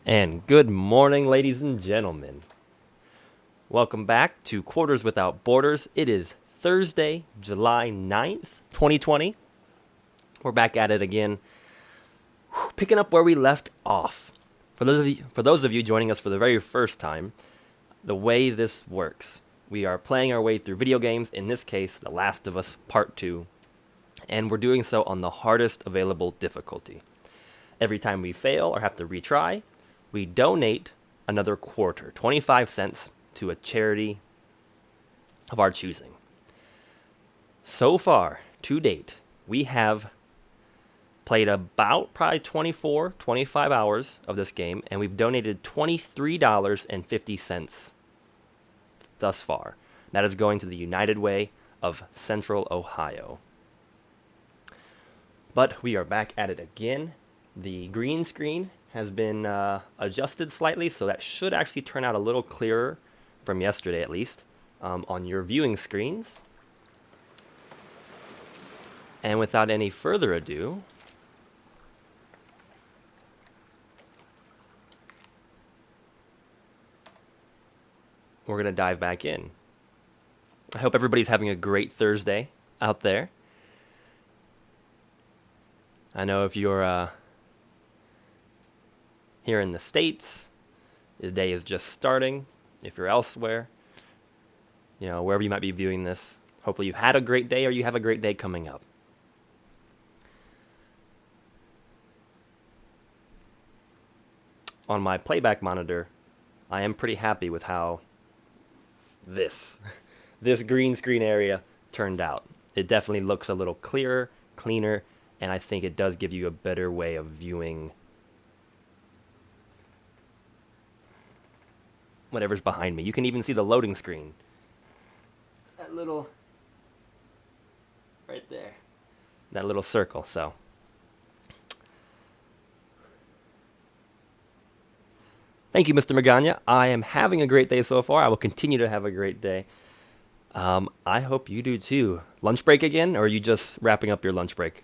And good morning, ladies and gentlemen. Welcome back to Quarters Without Borders. It is Thursday, July 9th, 2020. We're back at it again, picking up where we left off. For those of you joining us for the very first time, the way this works, we are playing our way through video games, in this case, The Last of Us Part 2, and we're doing so on the hardest available difficulty. Every time we fail or have to retry, we donate another quarter, 25 cents, to a charity of our choosing. So far, to date, we have played about probably 24, 25 hours of this game, and we've donated $23.50 thus far. That is going to the United Way of Central Ohio. But we are back at it again. The green screen has been adjusted slightly, so that should actually turn out a little clearer from yesterday at least on your viewing screens. And without any further ado, we're going to dive back in. I hope everybody's having a great Thursday out there. I know if you're here in the States, the day is just starting. If you're elsewhere, wherever you might be viewing this, hopefully you've had a great day or you have a great day coming up. On my playback monitor, I am pretty happy with how this green screen area turned out. It definitely looks a little clearer, cleaner, and I think it does give you a better way of viewing whatever's behind me. You can even see the loading screen. That little, right there. That little circle, so. Thank you, Mr. Magana. I am having a great day so far. I will continue to have a great day. I hope you do too. Lunch break again, or are you just wrapping up your lunch break?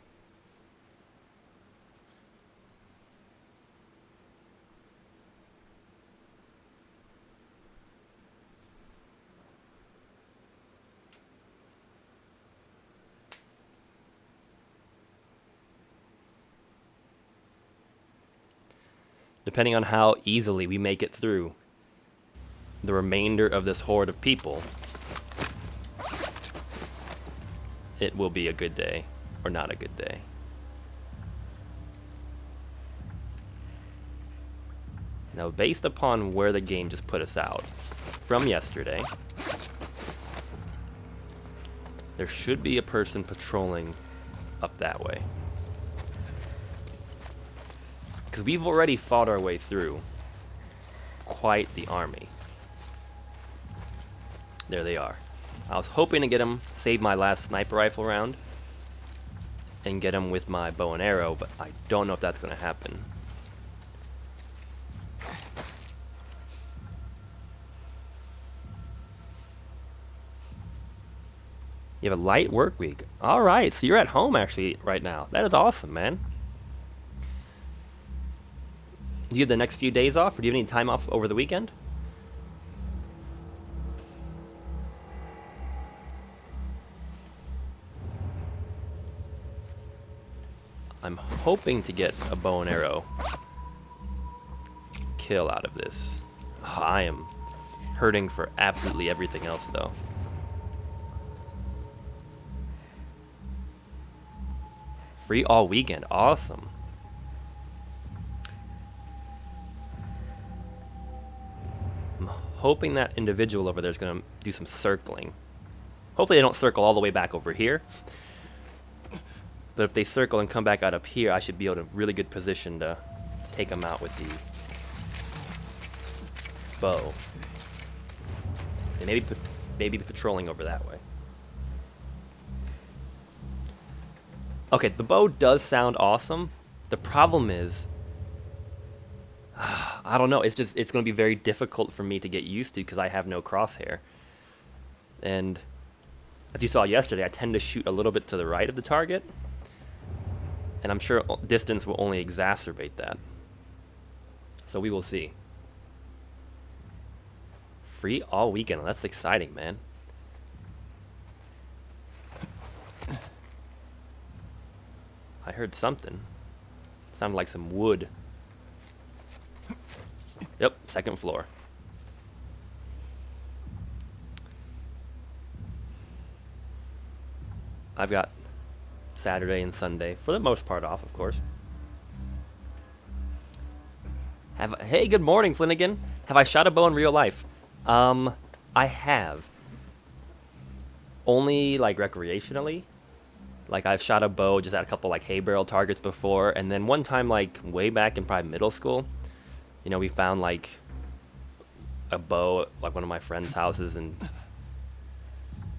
Depending on how easily we make it through the remainder of this horde of people, it will be a good day or not a good day. Now, based upon where the game just put us out from yesterday, there should be a person patrolling up that way. Because we've already fought our way through quite the army. There they are. I was hoping to get them, save my last sniper rifle round, and get them with my bow and arrow, but I don't know if that's going to happen. You have a light work week. Alright, so you're at home actually right now. That is awesome, man. Do you have the next few days off, or do you have any time off over the weekend? I'm hoping to get a bow and arrow kill out of this. I am hurting for absolutely everything else, though. Free all weekend. Awesome. Hoping that individual over there is going to do some circling. Hopefully they don't circle all the way back over here. But if they circle and come back out up here, I should be able to really good position to take them out with the bow. So maybe patrolling over that way. Okay, the bow does sound awesome. The problem is, I don't know, it's going to be very difficult for me to get used to because I have no crosshair. And as you saw yesterday, I tend to shoot a little bit to the right of the target. And I'm sure distance will only exacerbate that. So we will see. Free all weekend. That's exciting, man. I heard something. Sounded like some wood. Yep, second floor. I've got Saturday and Sunday, for the most part, off, of course. Hey, good morning, Flanagan. Have I shot a bow in real life? I have. Only, like, recreationally. Like, I've shot a bow just at a couple, like, hay barrel targets before. And then one time, like, way back in probably middle school, you know, we found, like, a bow at, like, one of my friend's houses and,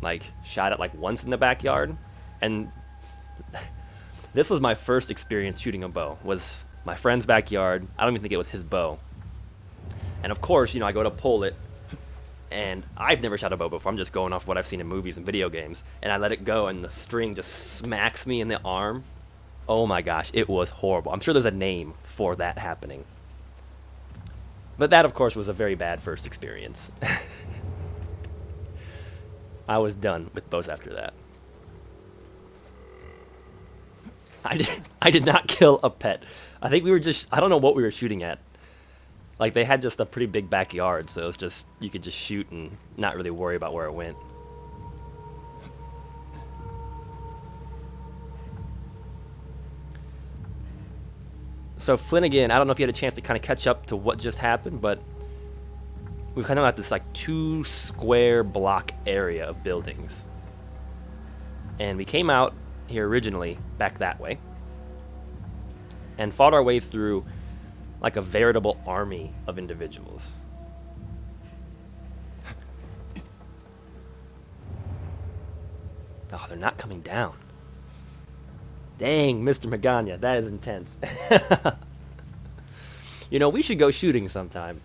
like, shot it, like, once in the backyard. And this was my first experience shooting a bow, was my friend's backyard. I don't even think it was his bow. And, of course, you know, I go to pull it. And I've never shot a bow before. I'm just going off what I've seen in movies and video games. And I let it go, and the string just smacks me in the arm. Oh my gosh, it was horrible. I'm sure there's a name for that happening. But that, of course, was a very bad first experience. I was done with bows after that. I did not kill a pet. I think we were just, I don't know what we were shooting at. Like, they had just a pretty big backyard, so it was just, you could just shoot and not really worry about where it went. So Flanagan, I don't know if you had a chance to kind of catch up to what just happened, but we've kind of got this, like, 2 square block area of buildings. And we came out here originally, back that way, and fought our way through like a veritable army of individuals. Oh, they're not coming down. Dang, Mr. Magana, that is intense. You know, we should go shooting sometime.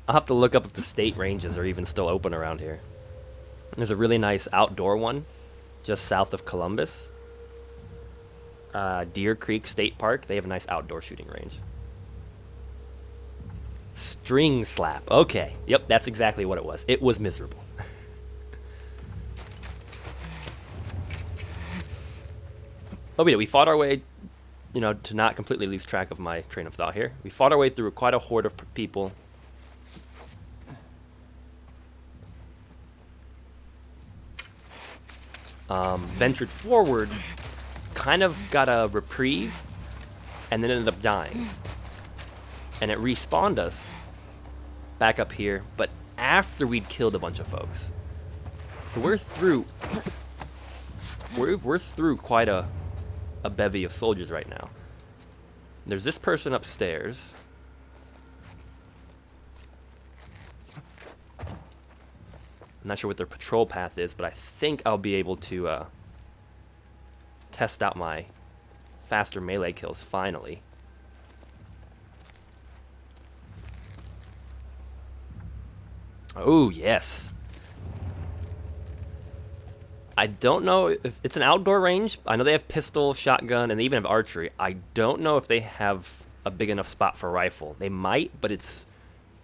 I'll have to look up if the state ranges are even still open around here. There's a really nice outdoor one just south of Columbus. Deer Creek State Park. They have a nice outdoor shooting range. String slap. Okay. Yep, that's exactly what it was. It was miserable. Oh, we fought our way, you know, to not completely lose track of my train of thought here. We fought our way through quite a horde of people. Ventured forward, kind of got a reprieve, and then ended up dying. And it respawned us back up here, but after we'd killed a bunch of folks. So we're through quite a bevy of soldiers right now. There's this person upstairs. I'm not sure what their patrol path is, but I think I'll be able to test out my faster melee kills finally. Oh, yes. I don't know if it's an outdoor range. I know they have pistol, shotgun, and they even have archery. I don't know if they have a big enough spot for rifle. They might, but it's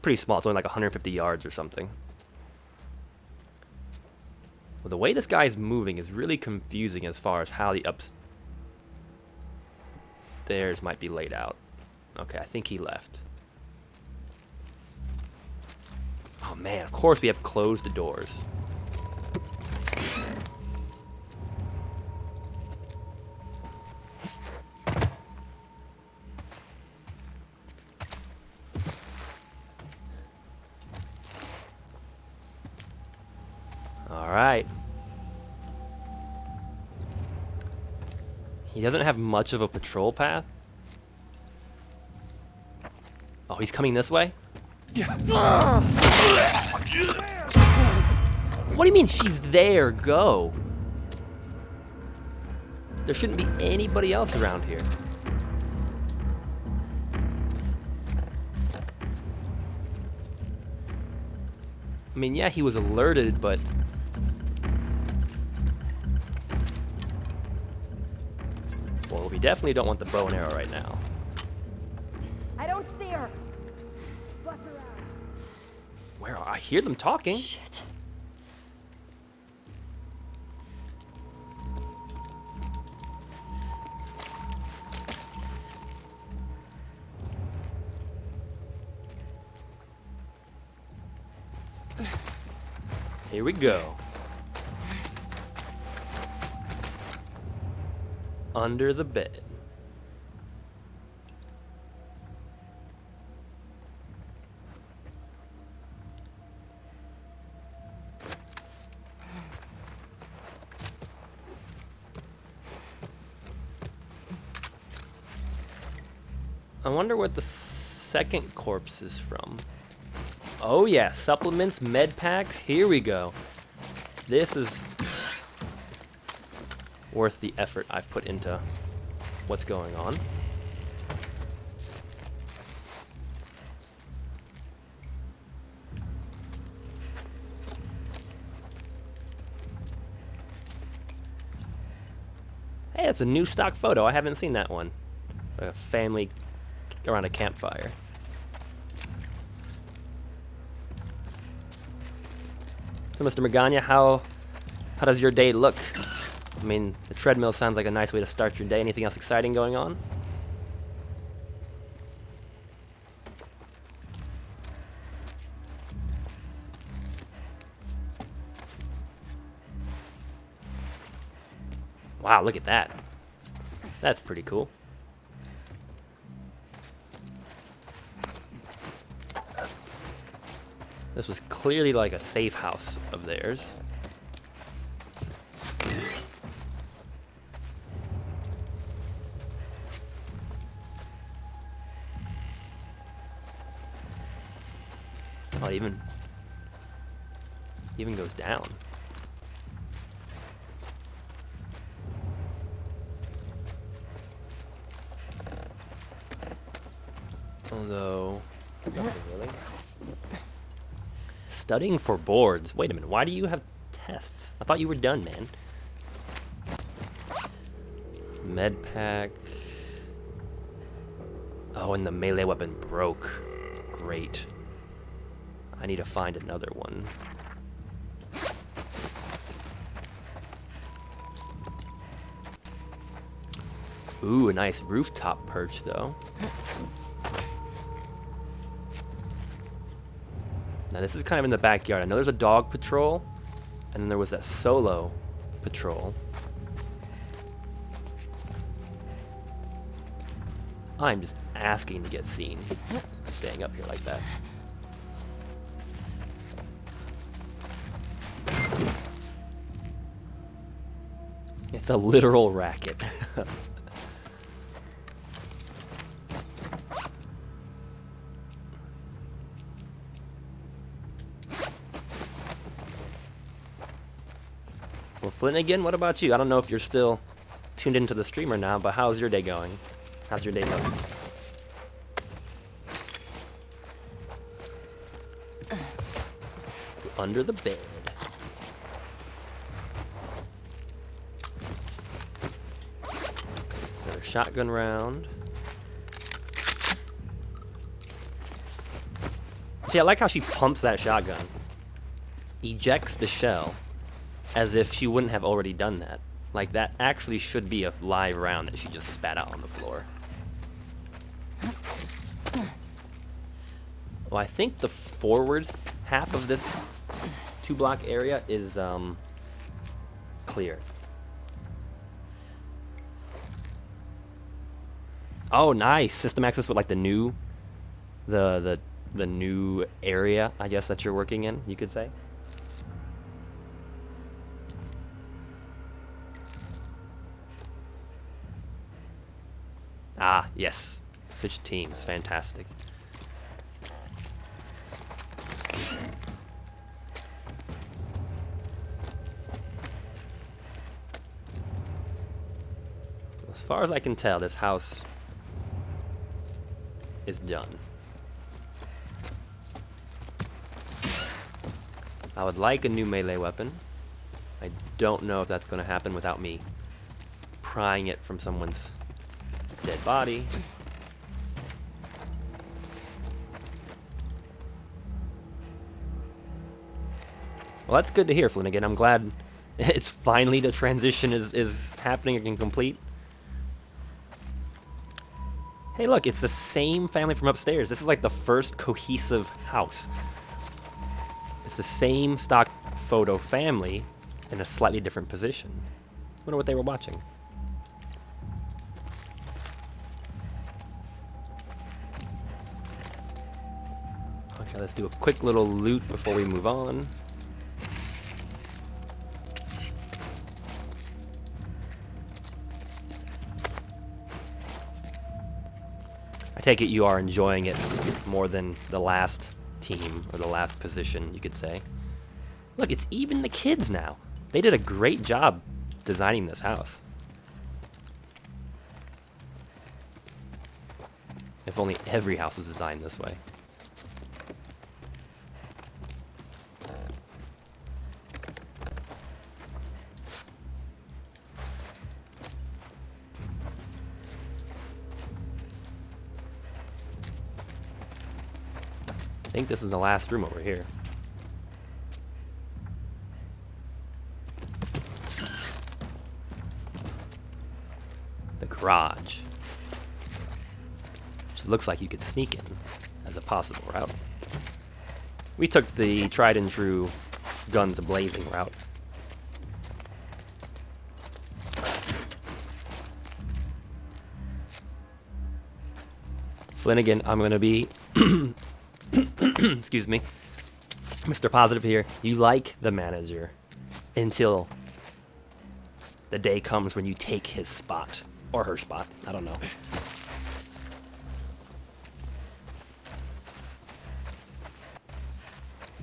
pretty small. It's only like 150 yards or something. Well, the way this guy's moving is really confusing as far as how the upstairs might be laid out. Okay, I think he left. Oh man, of course we have closed doors. Alright. He doesn't have much of a patrol path. Oh, he's coming this way? What do you mean she's there? Go. There shouldn't be anybody else around here. I mean, yeah, he was alerted, but... Well, we definitely don't want the bow and arrow right now. Where are I hear them talking. Shit. Here we go. Under the bed. I wonder what the second corpse is from. Oh yeah, supplements, med packs, here we go. This is worth the effort I've put into what's going on. Hey, that's a new stock photo. I haven't seen that one. A family around a campfire. So, Mr. Magana, how does your day look? I mean, the treadmill sounds like a nice way to start your day. Anything else exciting going on? Wow, look at that. That's pretty cool. This was clearly like a safe house of theirs. Oh, it even goes down. Although, nothing really. Studying for boards. Wait a minute, why do you have tests? I thought you were done, man. Med pack. Oh, and the melee weapon broke. Great. I need to find another one. Ooh, a nice rooftop perch, though. Now, this is kind of in the backyard. I know there's a dog patrol, and then there was that solo patrol. I'm just asking to get seen, staying up here like that. It's a literal racket. Well, Flanagan, what about you? I don't know if you're still tuned into the streamer now, but how's your day going? How's your day going? Under the bed. Another shotgun round. See, I like how she pumps that shotgun. Ejects the shell as if she wouldn't have already done that. Like, that actually should be a live round that she just spat out on the floor. Well, I think the forward half of this 2-block area is clear. Oh, nice. System access with like the new the new area, I guess, that you're working in, you could say. Ah, yes. Switch teams. Fantastic. As far as I can tell, this house is done. I would like a new melee weapon. I don't know if that's going to happen without me prying it from someone's dead body. Well, that's good to hear, Flanagan. I'm glad it's finally the transition is happening and complete. Hey, look, it's the same family from upstairs. This is like the first cohesive house. It's the same stock photo family in a slightly different position. Wonder what they were watching. Okay, let's do a quick little loot before we move on. I take it you are enjoying it more than the last team, or the last position, you could say. Look, it's even the kids now. They did a great job designing this house. If only every house was designed this way. I think this is the last room over here. The garage. Which looks like you could sneak in as a possible route. We took the tried and true guns blazing route. Flanagan, I'm gonna be excuse me, Mr. Positive here. You like the manager until the day comes when you take his spot. Or her spot. I don't know.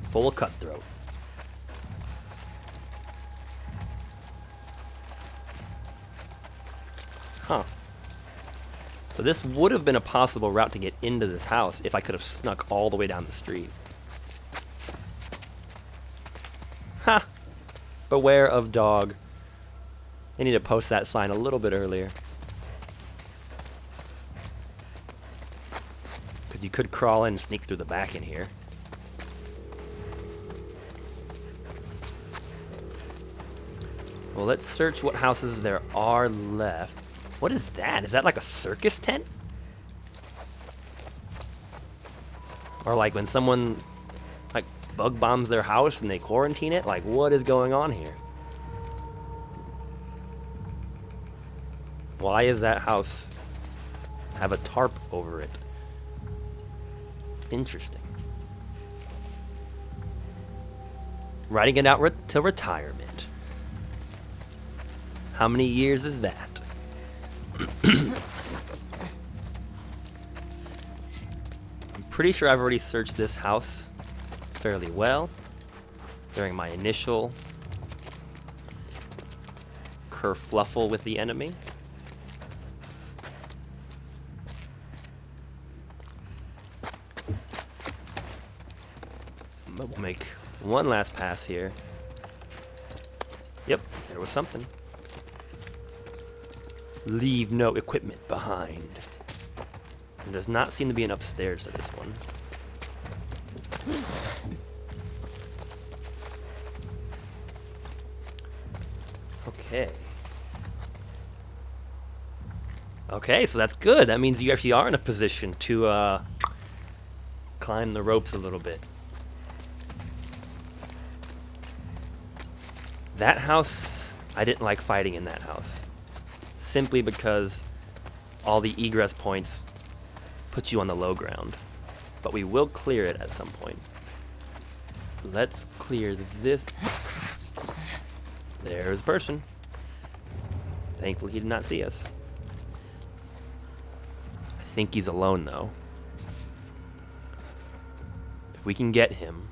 Full cutthroat. Huh. So this would have been a possible route to get into this house if I could have snuck all the way down the street. Ha! Beware of dog. They need to post that sign a little bit earlier. Because you could crawl in and sneak through the back in here. Well, let's search what houses there are left. What is that? Is that like a circus tent? Or like when someone like bug bombs their house and they quarantine it? Like, what is going on here? Why is that house have a tarp over it? Interesting. Riding it out to retirement. How many years is that? I'm pretty sure I've already searched this house fairly well during my initial kerfluffle with the enemy. But we'll make one last pass here. Yep, there was something. Leave no equipment behind. There does not seem to be an upstairs to this one. Okay. Okay, so that's good. That means you actually are in a position to climb the ropes a little bit. That house, I didn't like fighting in that house. Simply because all the egress points put you on the low ground. But we will clear it at some point. Let's clear this. There's a person. Thankfully he did not see us. I think he's alone though. If we can get him.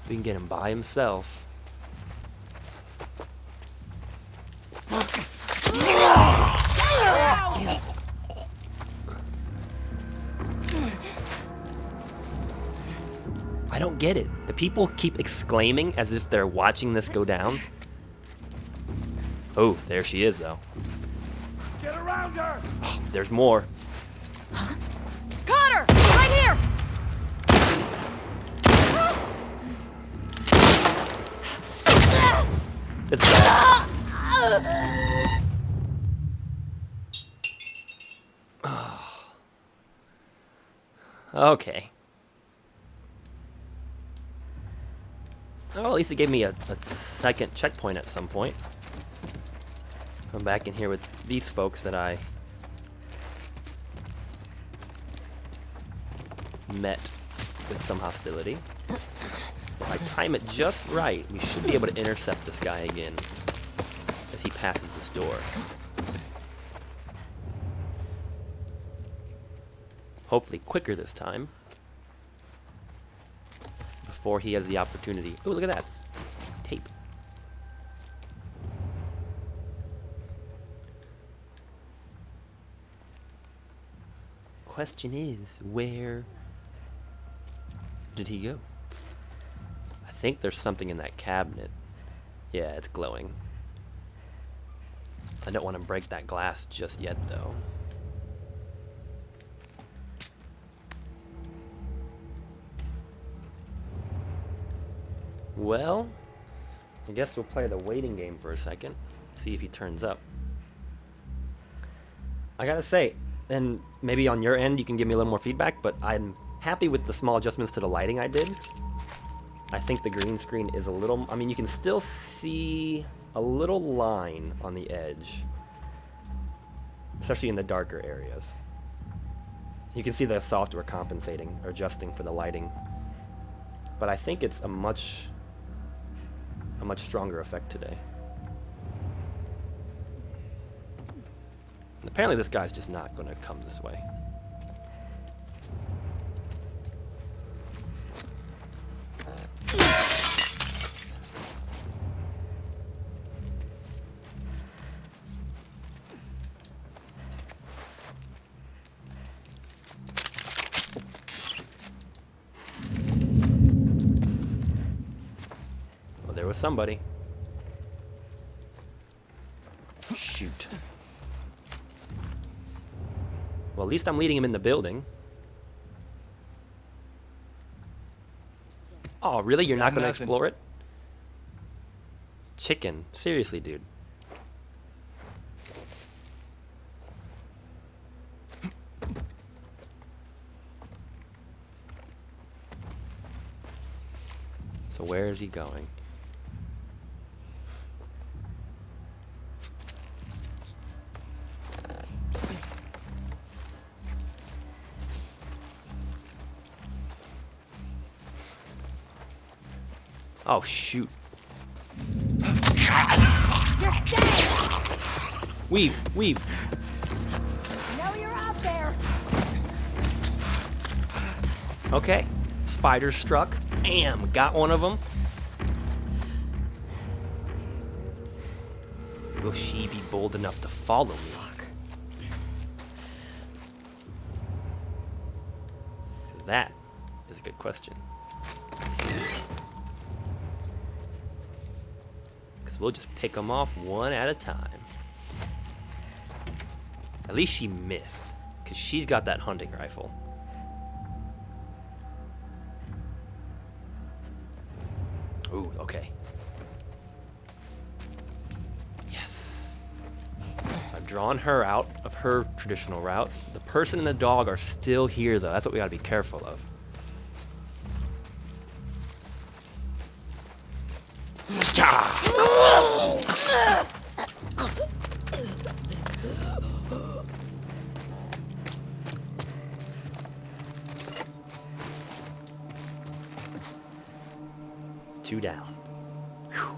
We can get him by himself. I don't get it. The people keep exclaiming as if they're watching this go down. Oh, there she is, though. Get around her! Oh, there's more. Got her! Right here! This is bad. Okay. Oh, at least it gave me a second checkpoint at some point. I'm back in here with these folks that I met with some hostility. If I time it just right, we should be able to intercept this guy again as he passes this door. Hopefully quicker this time. Before he has the opportunity. Oh, look at that. Tape. Question is, where did he go? I think there's something in that cabinet. Yeah, it's glowing. I don't want to break that glass just yet, though. Well, I guess we'll play the waiting game for a second. See if he turns up. I gotta say, and maybe on your end you can give me a little more feedback, but I'm happy with the small adjustments to the lighting I did. I think the green screen is a little... I mean, you can still see a little line on the edge. Especially in the darker areas. You can see the software compensating or adjusting for the lighting. But I think it's a much stronger effect today. Apparently this guy's just not going to come this way. Well, there was somebody. Shoot. Well, at least I'm leading him in the building. Oh, really? You're not going to explore it? Chicken. Seriously, dude. So where is he going? Oh, shoot. You're dead! Weave, weave. Know you're out there! Okay. Spider struck. Bam! Got one of them. Will she be bold enough to follow me? Fuck. That is a good question. Because we'll just pick them off one at a time. At least she missed. Because she's got that hunting rifle. Ooh, okay. Yes. I've drawn her out of her traditional route. The person and the dog are still here, though. That's what we gotta be careful of. Two down. Whew.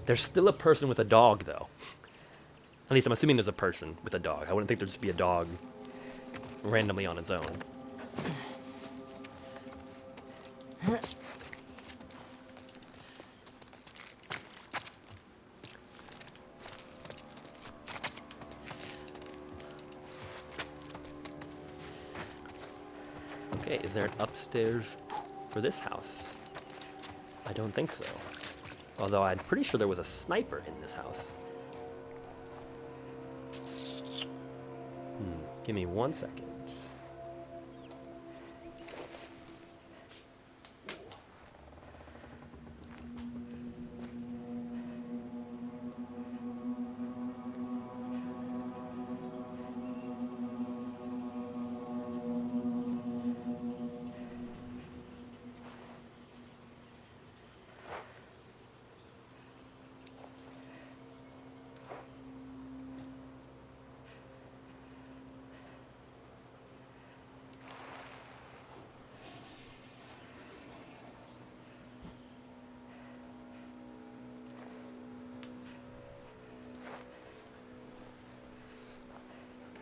There's still a person with a dog, though. At least I'm assuming there's a person with a dog. I wouldn't think there'd just be a dog randomly on its own. Okay, is there an upstairs for this house? I don't think so. Although I'm pretty sure there was a sniper in this house. Give me 1 second.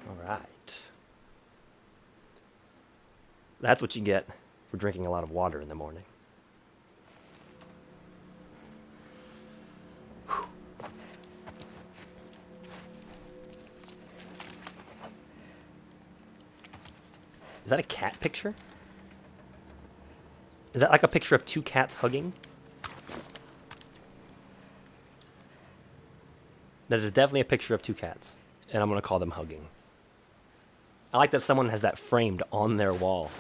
All right. That's what you get for drinking a lot of water in the morning. Whew. Is that a cat picture? Is that like a picture of two cats hugging? That is definitely a picture of two cats, and I'm going to call them hugging. I like that someone has that framed on their wall.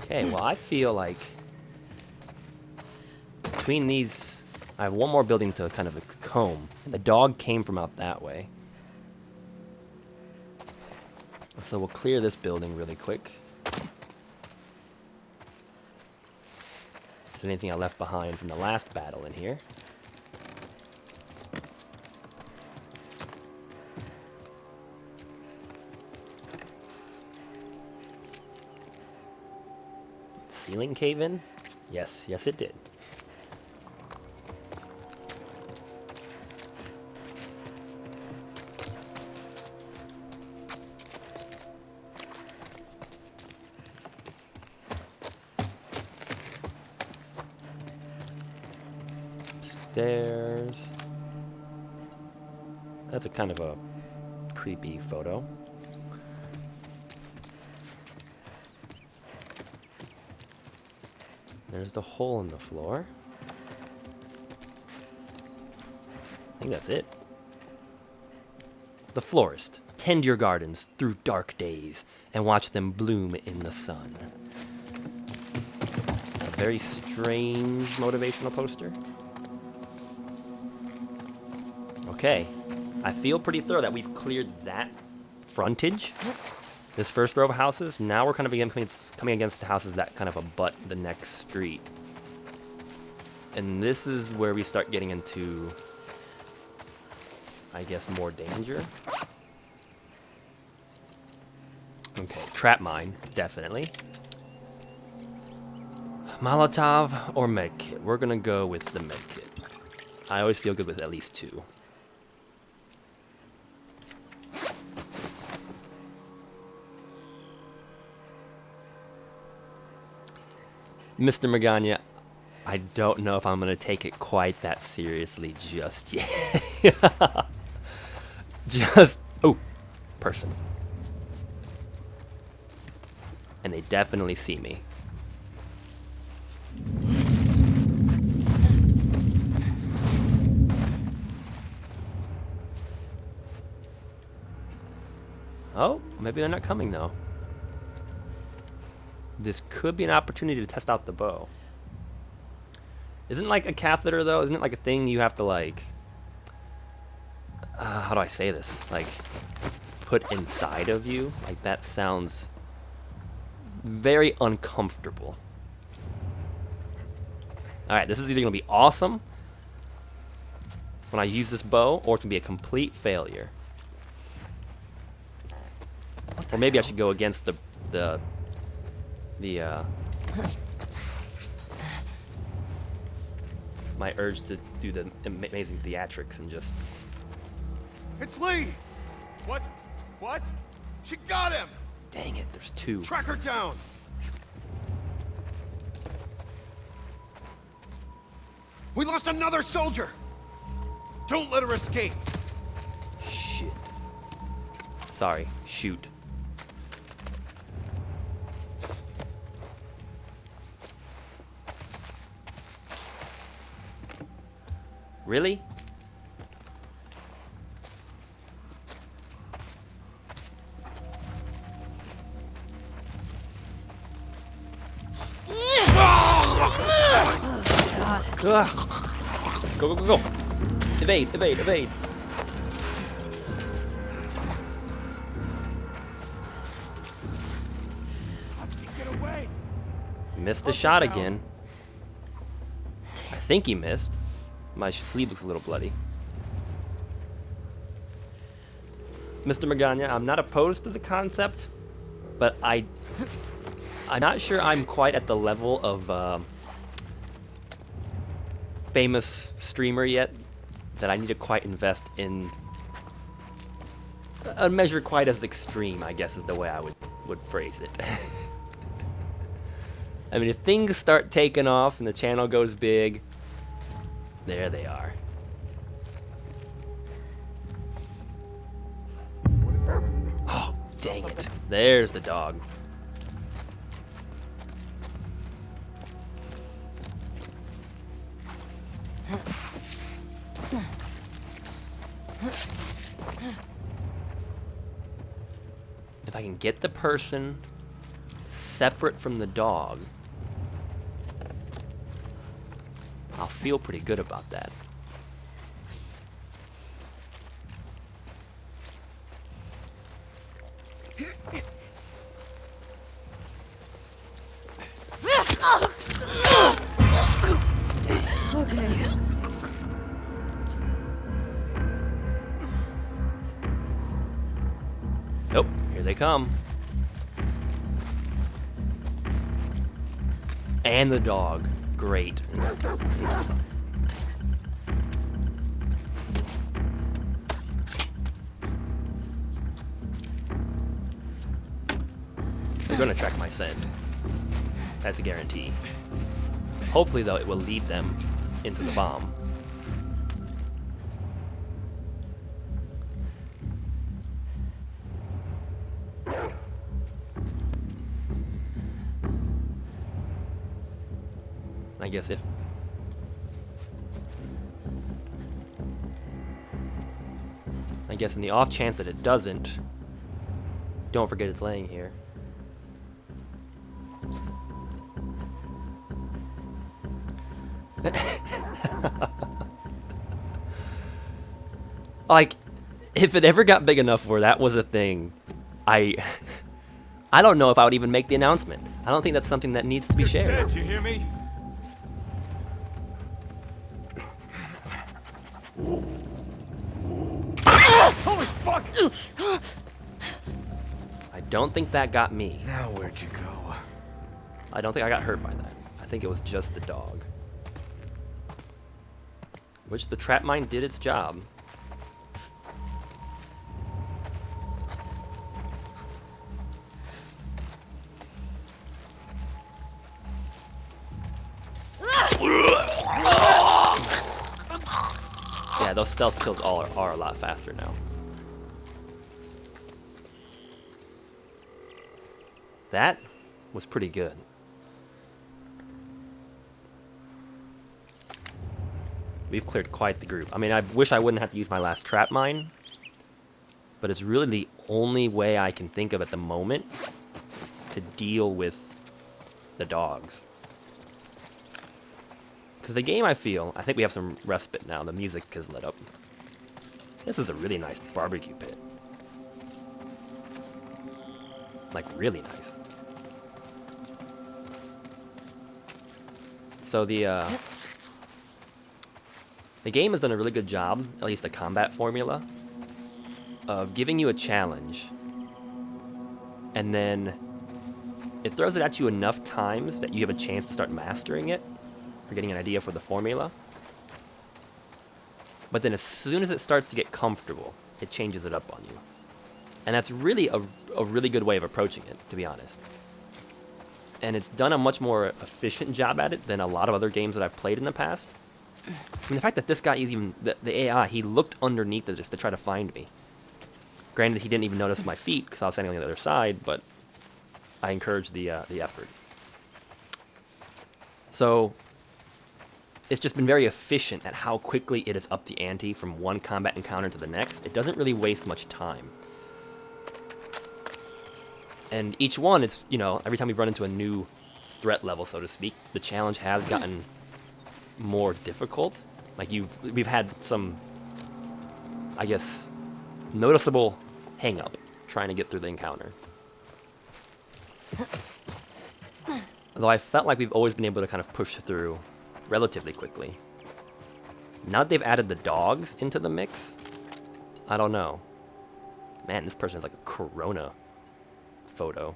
Okay, well, I feel like between these, I have one more building to kind of comb, and the dog came from out that way. So we'll clear this building really quick. If there's anything I left behind from the last battle in here. Ceiling cave in? Yes, yes it did. Stairs. That's a kind of a creepy photo. There's the hole in the floor. I think that's it. The florist. Tend your gardens through dark days and watch them bloom in the sun. A very strange motivational poster. Okay. I feel pretty thorough that we've cleared that frontage. This first row of houses. Now we're kind of coming against houses that kind of abut the next street. And this is where we start getting into, I guess, more danger. Okay, trap mine, definitely. Molotov or medkit? We're gonna go with the medkit. I always feel good with at least two. Mr. Magana, I don't know if I'm going to take it quite that seriously just yet. Oh, person. And they definitely see me. Oh, maybe they're not coming though. This could be an opportunity to test out the bow. Isn't like a catheter though? Isn't it like a thing you have to like, how do I say this? Like, put inside of you? Like that sounds very uncomfortable. Alright, this is either going to be awesome when I use this bow, or it's going to be a complete failure. Or maybe I should go against my urge to do the amazing theatrics and just... It's Lee! What? What? She got him! Dang it, there's two. Track her down! We lost another soldier! Don't let her escape! Shit. Sorry, shoot. Really? Ugh. Go, go, go, go. Evade, evade, evade. Get away! Missed the shot again. I think he missed. My sleeve looks a little bloody. Mr. Magana, I'm not opposed to the concept, but I'm not sure I'm quite at the level of famous streamer yet that I need to quite invest in a measure quite as extreme, I guess is the way I would phrase it. I mean, if things start taking off and the channel goes big, there they are. Oh, dang it. There's the dog. If I can get the person separate from the dog, I'll feel pretty good about that. Okay. Nope, here they come. And the dog. Great. They're gonna track my scent. That's a guarantee. Hopefully, though, it will lead them into the bomb. I guess in the off chance that it doesn't, don't forget it's laying here. Like, if it ever got big enough where that was a thing, I don't know if I would even make the announcement. I don't think that's something that needs to be shared. Dead, you hear me? Holy fuck! I don't think that got me. Now where'd you go? I don't think I got hurt by that. I think it was just the dog. Which the trap mine did its job. Yeah, those stealth kills are a lot faster now. That was pretty good. We've cleared quite the group. I mean, I wish I wouldn't have to use my last trap mine, but it's really the only way I can think of at the moment to deal with the dogs. Because the game, I think we have some respite now. The music is lit up. This is a really nice barbecue pit. Like, really nice. So the game has done a really good job, at least the combat formula, of giving you a challenge, and then it throws it at you enough times that you have a chance to start mastering it, or getting an idea for the formula. But then as soon as it starts to get comfortable, it changes it up on you. And that's really a really good way of approaching it, to be honest. And it's done a much more efficient job at it than a lot of other games that I've played in the past. I mean, the fact that this guy is even, the AI, he looked underneath it just to try to find me. Granted, he didn't even notice my feet because I was standing on the other side, but I encouraged the effort. So, it's just been very efficient at how quickly it has upped the ante from one combat encounter to the next. It doesn't really waste much time. And each one, it's, you know, every time we've run into a new threat level, so to speak, the challenge has gotten more difficult. Like we've had some, I guess, noticeable hang-up trying to get through the encounter. Although I felt like we've always been able to kind of push through relatively quickly. Now that they've added the dogs into the mix, I don't know. Man, this person has like a corona photo.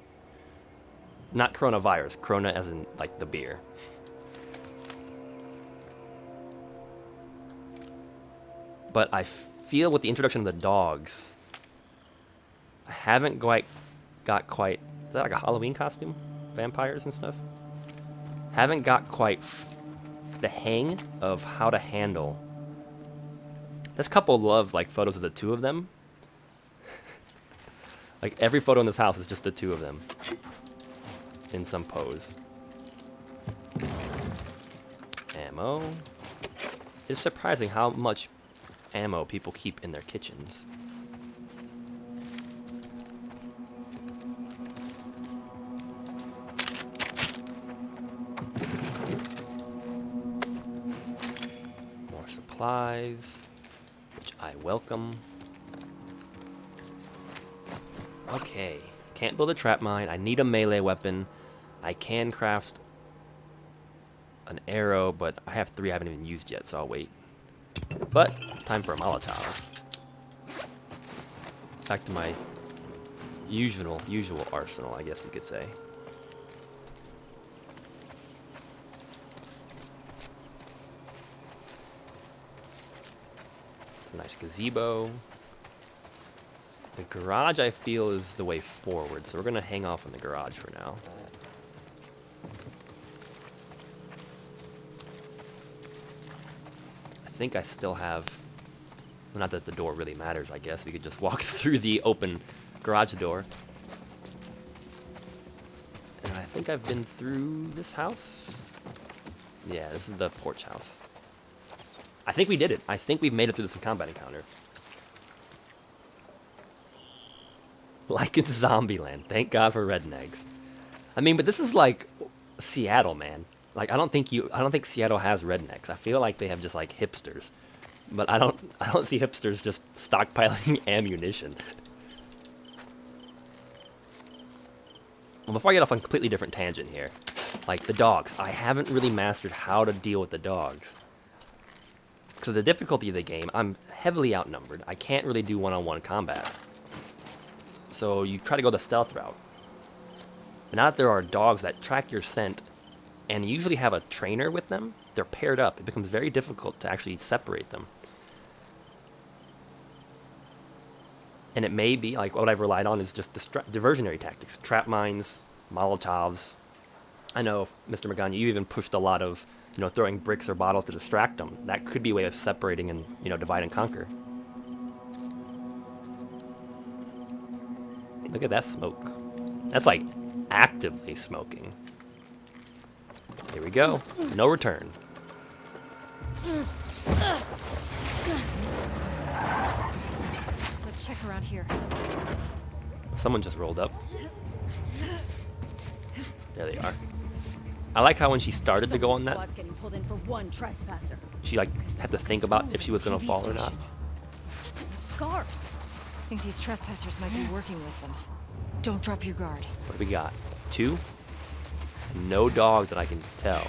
Not coronavirus, corona as in like the beer. But I feel with the introduction of the dogs, I haven't got quite, is that like a Halloween costume? Vampires and stuff? Haven't got quite the hang of how to handle. This couple loves like photos of the two of them. Like every photo in this house is just the two of them in some pose. Ammo. It's surprising how much ammo people keep in their kitchens. More supplies, which I welcome. Okay, can't build a trap mine. I need a melee weapon. I can craft an arrow, but I have 3 I haven't even used yet, so I'll wait. But it's time for a Molotov. Back to my usual arsenal, I guess we could say. It's a nice gazebo. The garage, I feel, is the way forward, so we're going to hang off on the garage for now. I think I still have... Well, not that the door really matters, I guess. We could just walk through the open garage door. And I think I've been through this house. Yeah, this is the porch house. I think we did it. I think we've made it through this combat encounter. Like it's Zombieland. Thank God for rednecks. I mean, but this is like Seattle, man. Like I don't think Seattle has rednecks. I feel like they have just like hipsters. But I don't see hipsters just stockpiling ammunition. Well, before I get off on a completely different tangent here, like the dogs, I haven't really mastered how to deal with the dogs. Because of the difficulty of the game, I'm heavily outnumbered. I can't really do one-on-one combat. So you try to go the stealth route. But now that there are dogs that track your scent, and you usually have a trainer with them, they're paired up. It becomes very difficult to actually separate them. And it may be, like, what I've relied on is just diversionary tactics. Trap mines, Molotovs. I know, Mr. Magana, you even pushed a lot of, you know, throwing bricks or bottles to distract them. That could be a way of separating and, you know, divide and conquer. Look at that smoke. That's like actively smoking. Here we go. No return. Let's check around here. Someone just rolled up. There they are. I like how when she started to go on that, Squad's getting pulled in for one trespasser. she like had to think about if she was gonna fall or not. Scars. I think these trespassers might be working with them. Don't drop your guard. What do we got? 2? No dog that I can tell.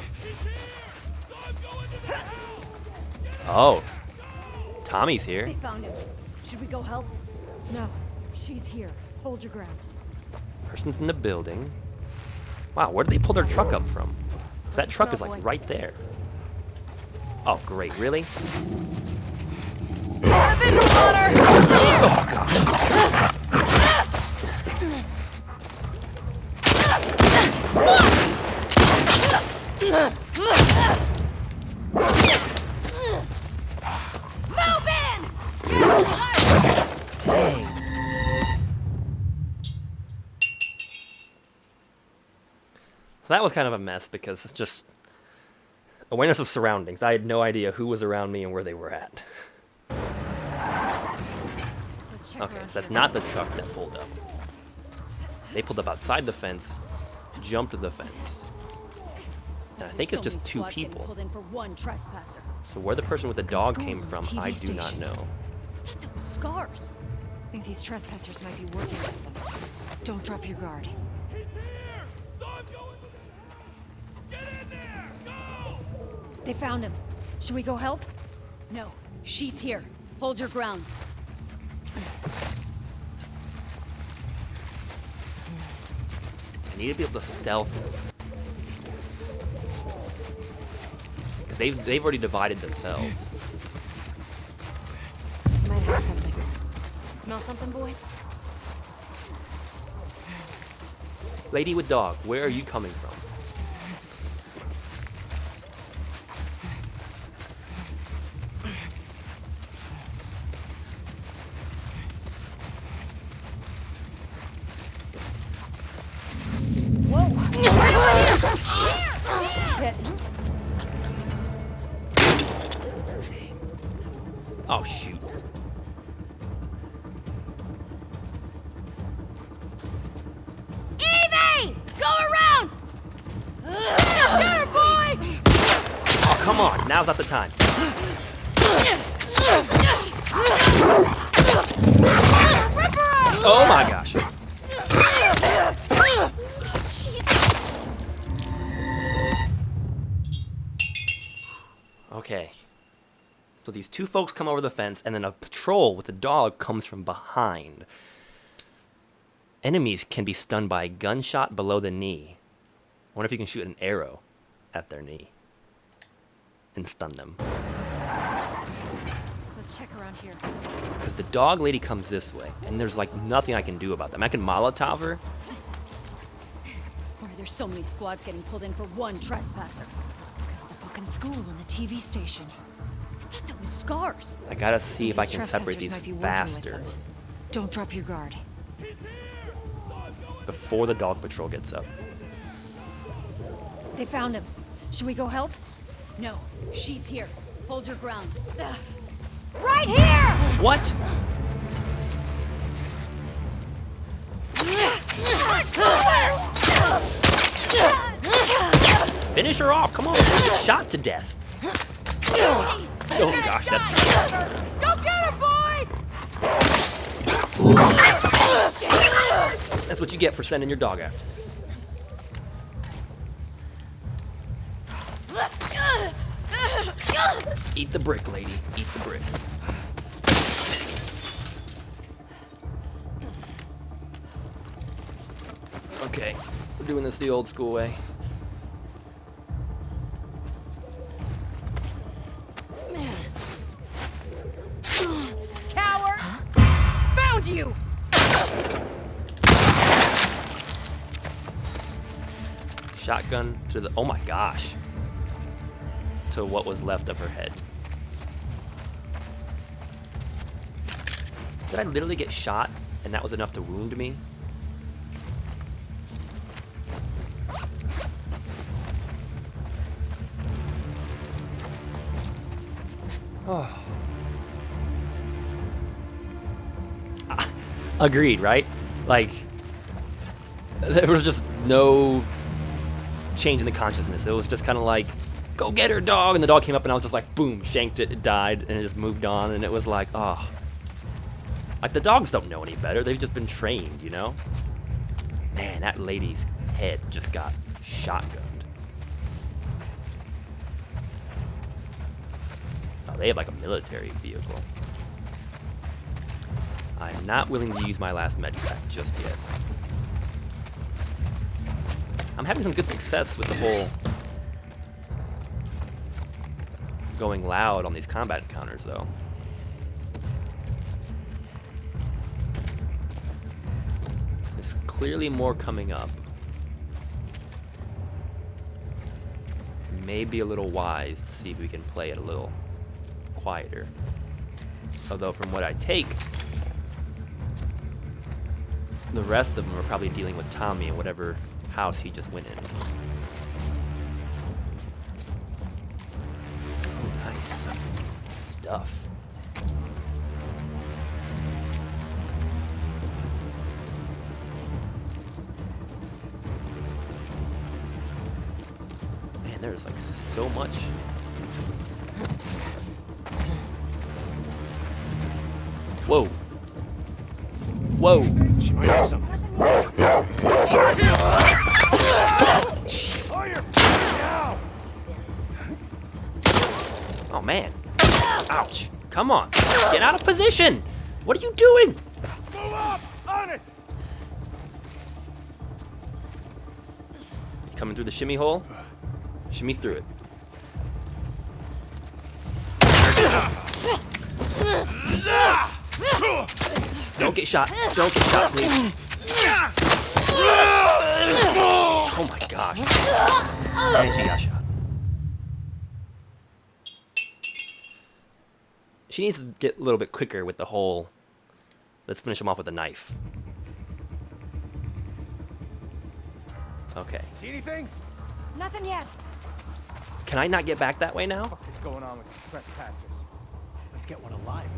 Oh. Tommy's here. They found him. Should we go help? No, she's here. Hold your ground. Person's in the building. Wow, where did they pull their truck up from? That truck is like right there. Oh, great. Really? Oh, God. Move in! Dang. So that was kind of a mess because it's just... Awareness of surroundings. I had no idea who was around me and where they were at. Let's check Okay, around so that's here. not the truck that pulled up. They pulled up outside the fence, jumped the fence. And I think it's So just many two squads getting people. pulled in for one trespasser. So where the person with the dog school came and from, TV I do not station. know. I thought that was scars. I think these trespassers might be working with them. Don't drop your guard. They found him. Should we go help? No. She's here. Hold your ground. I need to be able to stealth. Because they've already divided themselves. Might have something. Smell something, boy? Lady with dog, where are you coming from? Shit. Oh, shoot. Evie! Go around! There, boy! Oh, come on. Now's not the time. Oh, my gosh. Okay. So these two folks come over the fence, and then a patrol with a dog comes from behind. Enemies can be stunned by a gunshot below the knee. I wonder if you can shoot an arrow at their knee and stun them. Let's check around here. Because the dog lady comes this way, and there's like nothing I can do about them. I can Molotov her. Why are there so many squads getting pulled in for one trespasser? Because of the fucking school and the TV station. I thought that was scars. I gotta see if I These can separate trespassers these might be working with faster them. Don't drop your guard. before the dog patrol gets up. They found him. Should we go help? No. She's here. Hold your ground. Right here! What? Finish her off, come on, she'll get shot to death. Oh gosh, that's... Go get her, boy! That's what you get for sending your dog after. Eat the brick, lady. Eat the brick. Okay, we're doing this the old school way. Coward! Found you! Shotgun to the... Oh my gosh. To what was left of her head. Did I literally get shot and that was enough to wound me? Oh. Agreed, right? Like, there was just no change in the consciousness. It was just kind of like, go get her, dog, and the dog came up and I was just like, boom, shanked it, it died, and it just moved on, and it was like, oh. Like, the dogs don't know any better, they've just been trained, you know? Man, that lady's head just got shotgunned. Oh, they have like a military vehicle. I'm not willing to use my last medpack just yet. I'm having some good success with the whole going loud on these combat encounters, though. There's clearly more coming up. Maybe a little wise to see if we can play it a little quieter. Although from what I take, the rest of them are probably dealing with Tommy in whatever house he just went in. stuff. Man, there's like so much. Whoa. Whoa. She might have something. Oh man. Ouch. Come on. Get out of position. What are you doing? Move up! On it! Coming through the shimmy hole? Shimmy through it. Don't get shot. Don't get shot, please. Oh my gosh. And she got shot. She needs to get a little bit quicker with the whole, let's finish him off with a knife. Okay. See anything? Nothing yet. Can I not get back that way now? What is going on with these trespassers? Let's get one alive.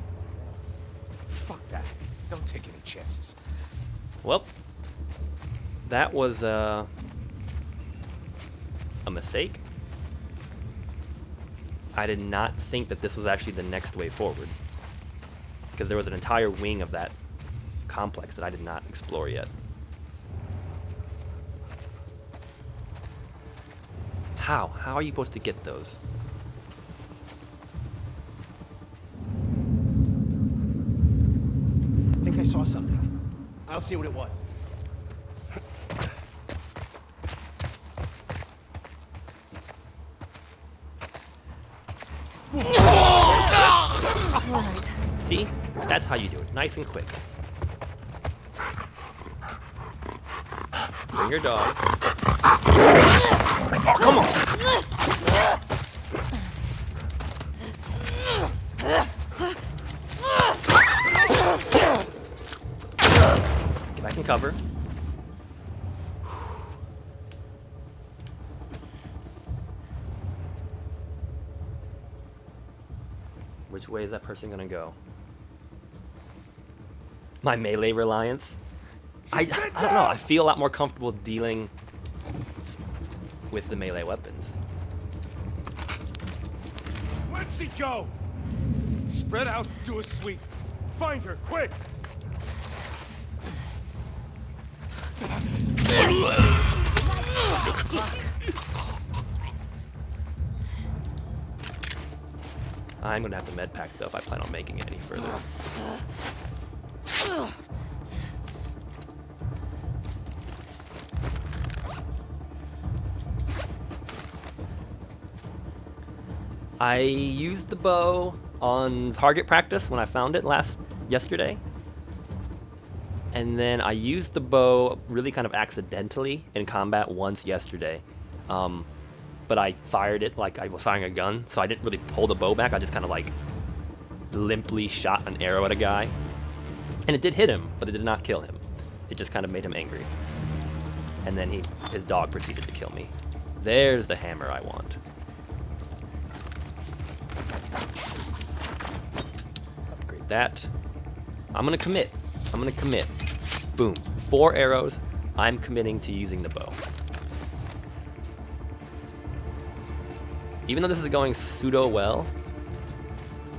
Fuck that. Don't take any chances. Well, that was a mistake. I did not think that this was actually the next way forward, because there was an entire wing of that complex that I did not explore yet. How? How are you supposed to get those? I think I saw something. I'll see what it was. See? That's how you do it. Nice and quick. Bring your dog. Oh, come on! Get back in cover. Which way is that person gonna go? My melee reliance? I don't know, I feel a lot more comfortable dealing with the melee weapons. Where'd she go? Spread out, do a sweep. Find her, quick! I'm gonna have to med pack though if I plan on making it any further. I used the bow on target practice when I found it yesterday. And then I used the bow really kind of accidentally in combat once yesterday. But I fired it like I was firing a gun, so I didn't really pull the bow back. I just kind of like limply shot an arrow at a guy. And it did hit him, but it did not kill him. It just kind of made him angry. And then his dog proceeded to kill me. There's the hammer I want. Upgrade that. I'm gonna commit. Boom. 4 arrows. I'm committing to using the bow. Even though this is going pseudo well,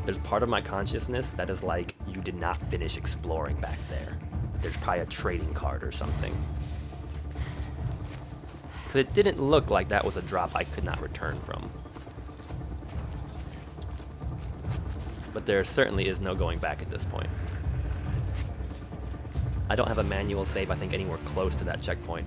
there's part of my consciousness that is like, you did not finish exploring back there. There's probably a trading card or something. Because it didn't look like that was a drop I could not return from. But there certainly is no going back at this point. I don't have a manual save, I think, anywhere close to that checkpoint.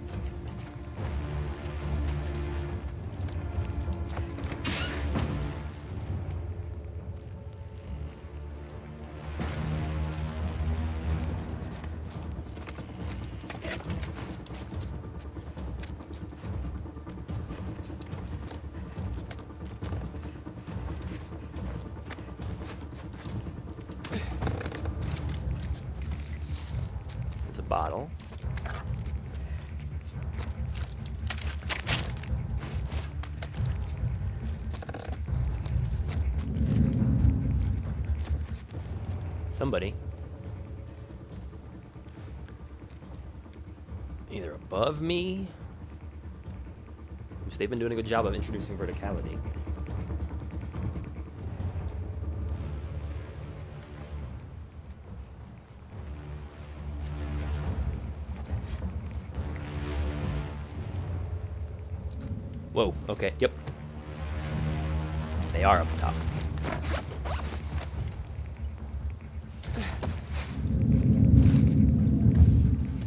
Bottle. somebody. Either above me, which they've been doing a good job of introducing verticality. Whoa, okay, yep. They are up top.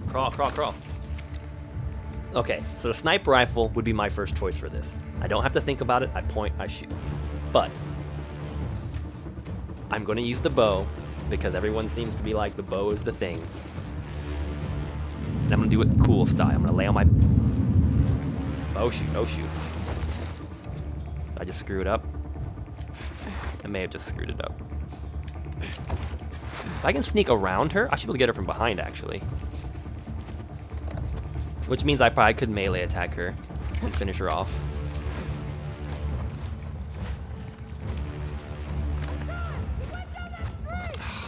Crawl, crawl, crawl. Okay, so the sniper rifle would be my first choice for this. I don't have to think about it. I point, I shoot. But I'm going to use the bow because everyone seems to be like the bow is the thing. And I'm going to do it cool style. I'm going to lay on my... Oh shoot, oh shoot. Did I just screw it up? I may have just screwed it up. If I can sneak around her, I should be able to get her from behind actually. Which means I probably could melee attack her and finish her off.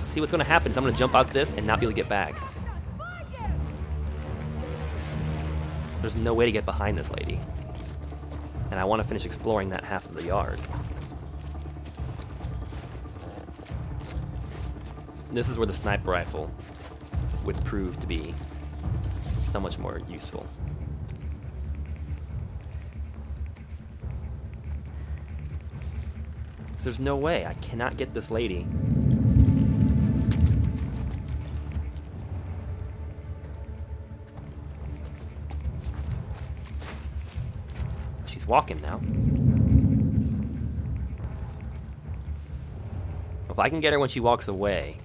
See what's gonna happen is I'm gonna jump out this and not be able to get back. There's no way to get behind this lady. And I want to finish exploring that half of the yard. This is where the sniper rifle would prove to be so much more useful. There's no way. I cannot get this lady. She's walking now. If I can get her when she walks away.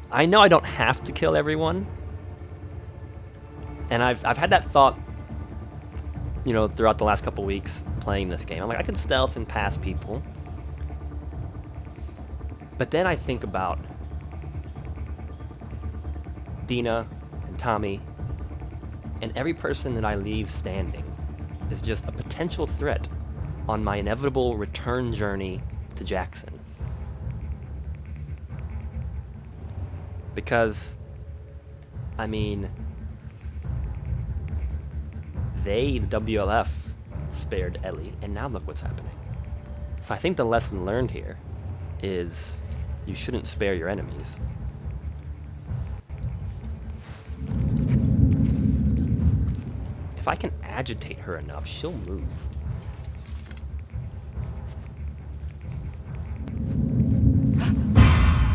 I know I don't have to kill everyone. And I've had that thought, you know, throughout the last couple weeks playing this game. I'm like, I could stealth and pass people. But then I think about Dina and Tommy, and every person that I leave standing is just a potential threat on my inevitable return journey to Jackson. Because, I mean, the WLF, spared Ellie, and now look what's happening. So I think the lesson learned here is you shouldn't spare your enemies. If I can agitate her enough, she'll move.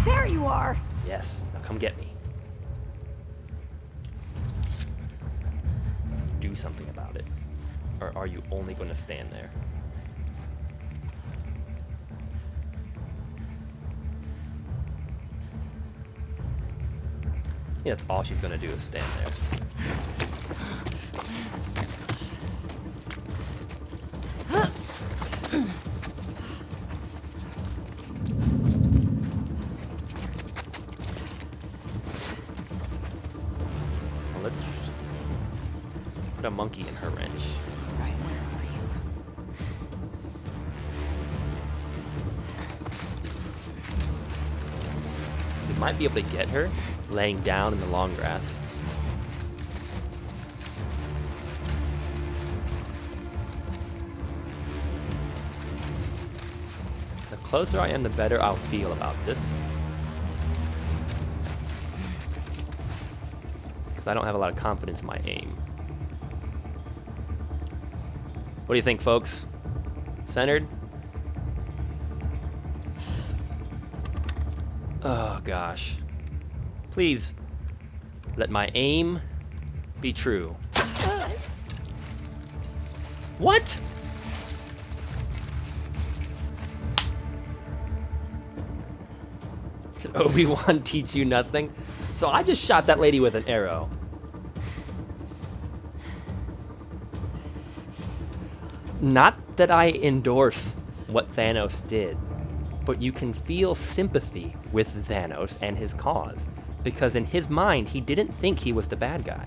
There you are! Yes, now come get me. Do something about it. Or are you only going to stand there? Yeah, that's all she's going to do is stand there. Well, let's put a monkey in her wrench. Right, where are you? We might be able to get her laying down in the long grass. The closer I am, the better I'll feel about this. Because I don't have a lot of confidence in my aim. What do you think, folks? Centered? Oh, gosh. Please, let my aim be true. What? Did Obi-Wan teach you nothing? So I just shot that lady with an arrow. Not that I endorse what Thanos did, but you can feel sympathy with Thanos and his cause. Because in his mind, he didn't think he was the bad guy.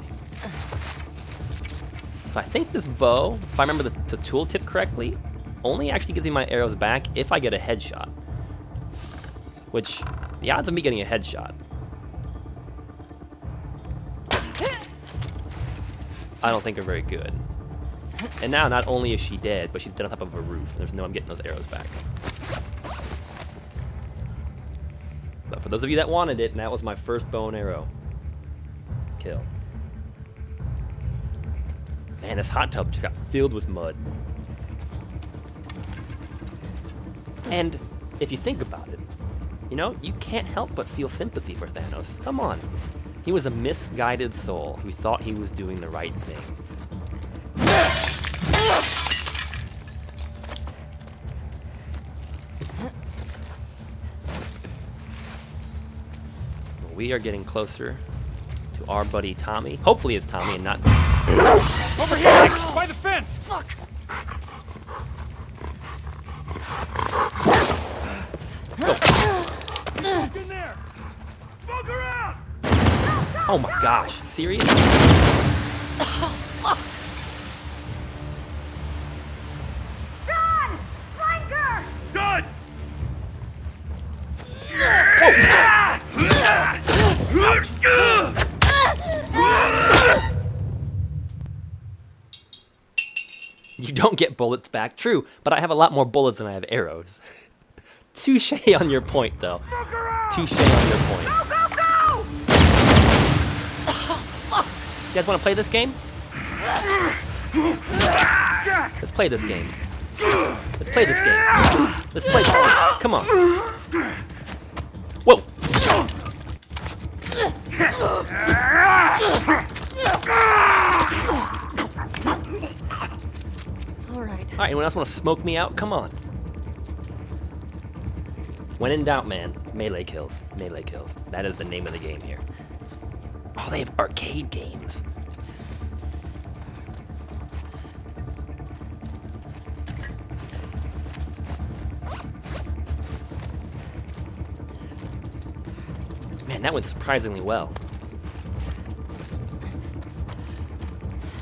So I think this bow, if I remember the tooltip correctly, only actually gives me my arrows back if I get a headshot. Which, the odds of me getting a headshot, I don't think are very good. And now, not only is she dead, but she's dead on top of a roof. There's no way I'm getting those arrows back. But for those of you that wanted it, that was my first bow and arrow kill. Man, this hot tub just got filled with mud. And if you think about it, you know, you can't help but feel sympathy for Thanos. Come on. He was a misguided soul who thought he was doing the right thing. We are getting closer to our buddy Tommy. Hopefully it's Tommy and not... Over here! By the fence! Fuck! Get in there! Smoke around! Oh my gosh, serious? Run! Flanker! Good! You don't get bullets back, true, but I have a lot more bullets than I have arrows. Touche on your point, though. Touche on your point. Go, go, go! You guys want to play this game? Let's play this game. Let's play this game. Let's play this game. Come on. Whoa! Alright. Alright, anyone else want to smoke me out? Come on. When in doubt, man, melee kills. Melee kills. That is the name of the game here. Oh, they have arcade games. Man, that went surprisingly well.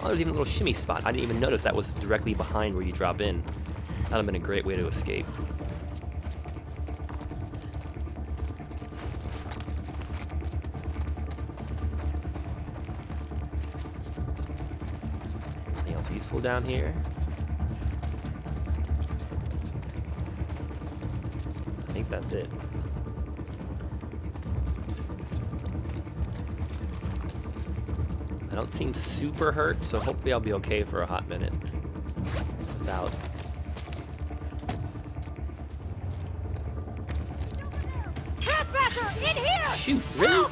Oh, there's even a little shimmy spot. I didn't even notice that was directly behind where you drop in. That would have been a great way to escape. Anything else useful down here? I think that's it. I don't seem super hurt, so hopefully I'll be okay for a hot minute. Without... Trespasser, in here! Shoot, really?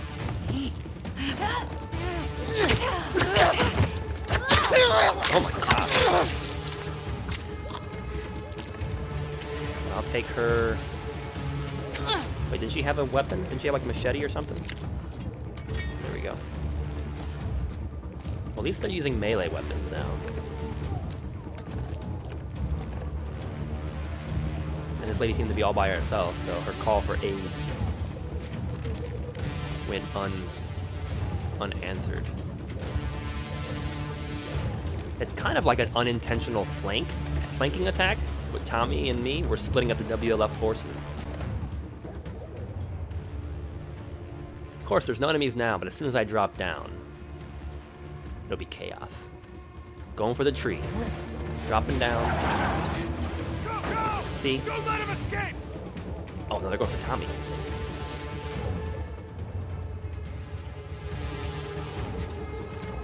Oh my god. I'll take her... Wait, didn't she have a weapon? Didn't she have like a machete or something? There we go. Well, at least they're using melee weapons now. And this lady seemed to be all by herself, so her call for aid went unanswered. It's kind of like an unintentional flanking attack. With Tommy and me, we're splitting up the WLF forces. Of course, there's no enemies now, but as soon as I drop down, it'll be chaos. Going for the tree. Dropping down. Go, go! See? Don't let him escape! Oh, no, they're going for Tommy.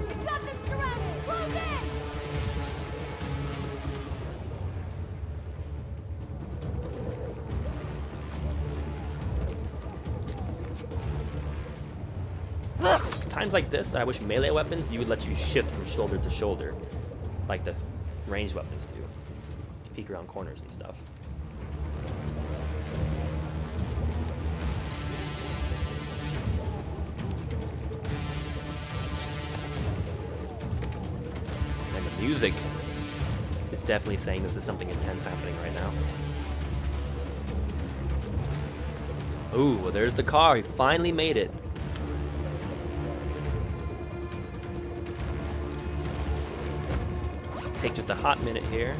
We've got them surrounded! Close in! Times like this, I wish melee weapons, you would let you shift from shoulder to shoulder, like the ranged weapons do, to peek around corners and stuff. And the music is definitely saying this is something intense happening right now. Ooh, well, there's the car. He finally made it. take just a hot minute here.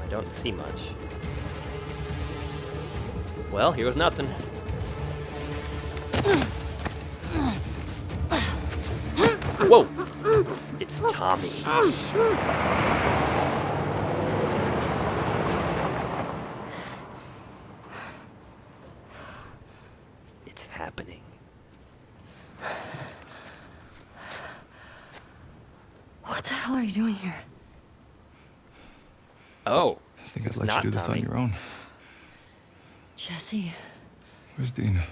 I don't see much. Well, here goes nothing. Whoa! It's Tommy. It's happening. What the hell are you doing here? Oh. I think I'd it's let you not do this Tommy. on your own. Jesse, Where's Dina?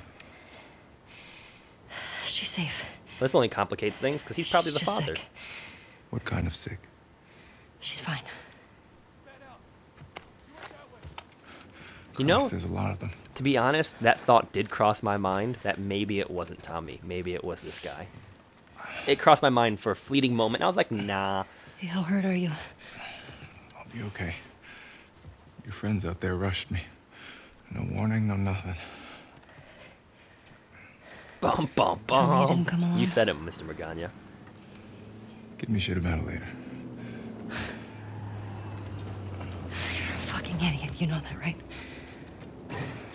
she's safe. This only complicates things because he's probably She's the just father. sick. What kind of sick? She's fine. You know, Christ, there's a lot of them. to be honest, that thought did cross my mind that maybe it wasn't Tommy. Maybe it was this guy. It crossed my mind for a fleeting moment. And I was like, nah. Hey, how hurt are you? I'll be okay. Your friends out there rushed me. No warning, no nothing. Bum, bum, Tommy bum. didn't come along? You said it, Mr. Magana. Give me shit about it later. You're a fucking idiot. You know that, right?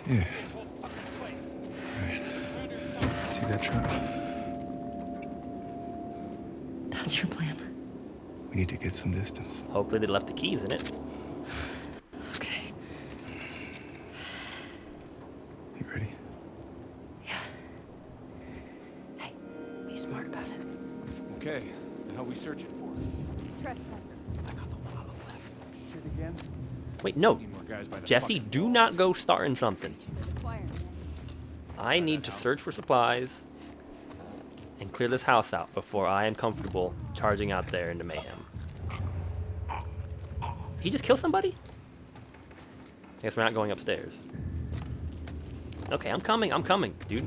Yeah. Right. See that truck? That's your plan. We need to get some distance. Hopefully they left the keys in it. Okay. You ready? Yeah. Hey, be smart about it. Okay, the hell we searching for? Shit again? Wait, no. Need more guys by the Jesse, fucking do wall. not go starting something. I need to search for supplies and clear this house out before I am comfortable charging out there into mayhem. He just kill somebody? I guess we're not going upstairs. Okay, I'm coming, dude.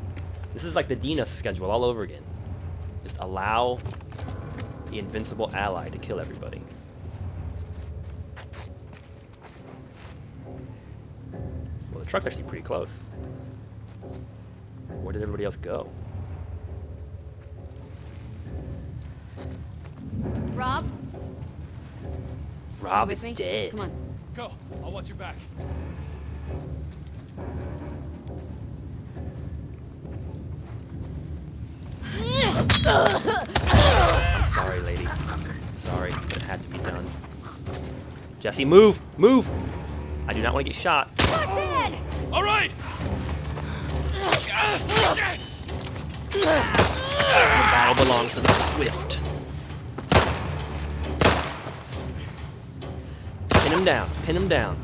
This is like the Dina schedule all over again. Just allow the invincible ally to kill everybody. Well, the truck's actually pretty close. Where did everybody else go? Rob? Rob You is with me? dead. Come on. Go, I'll watch your back. I'm sorry, lady. Sorry, but it had to be done. Jesse, move! Move! I do not want to get shot. All right! The battle belongs to the swift. Pin him down. Pin him down.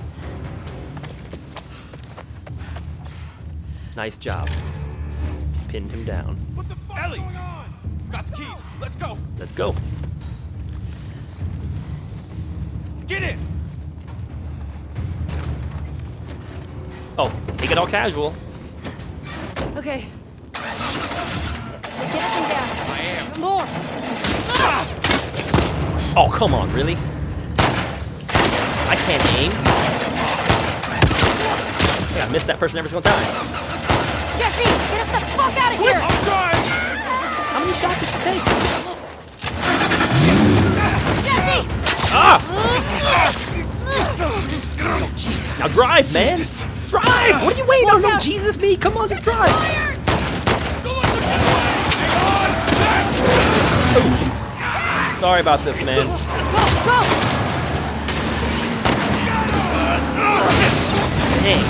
Nice job. Pinned him down. What the fuck Ellie! Going on? Got the keys. Let's go. Let's go. Get in. Oh, take it all casual. Okay. Get us in gas. I am. More. Oh, come on, really? I can't aim. Yeah, I miss that person every single time. Jesse, get us the fuck out of here! I'm trying. How many shots did she take? Jesse! Ah! Now drive, man! Drive! What are you waiting on? No, out. Jesus me! Come on, just drive! Ooh. Sorry about this, man. Go, go! Dang.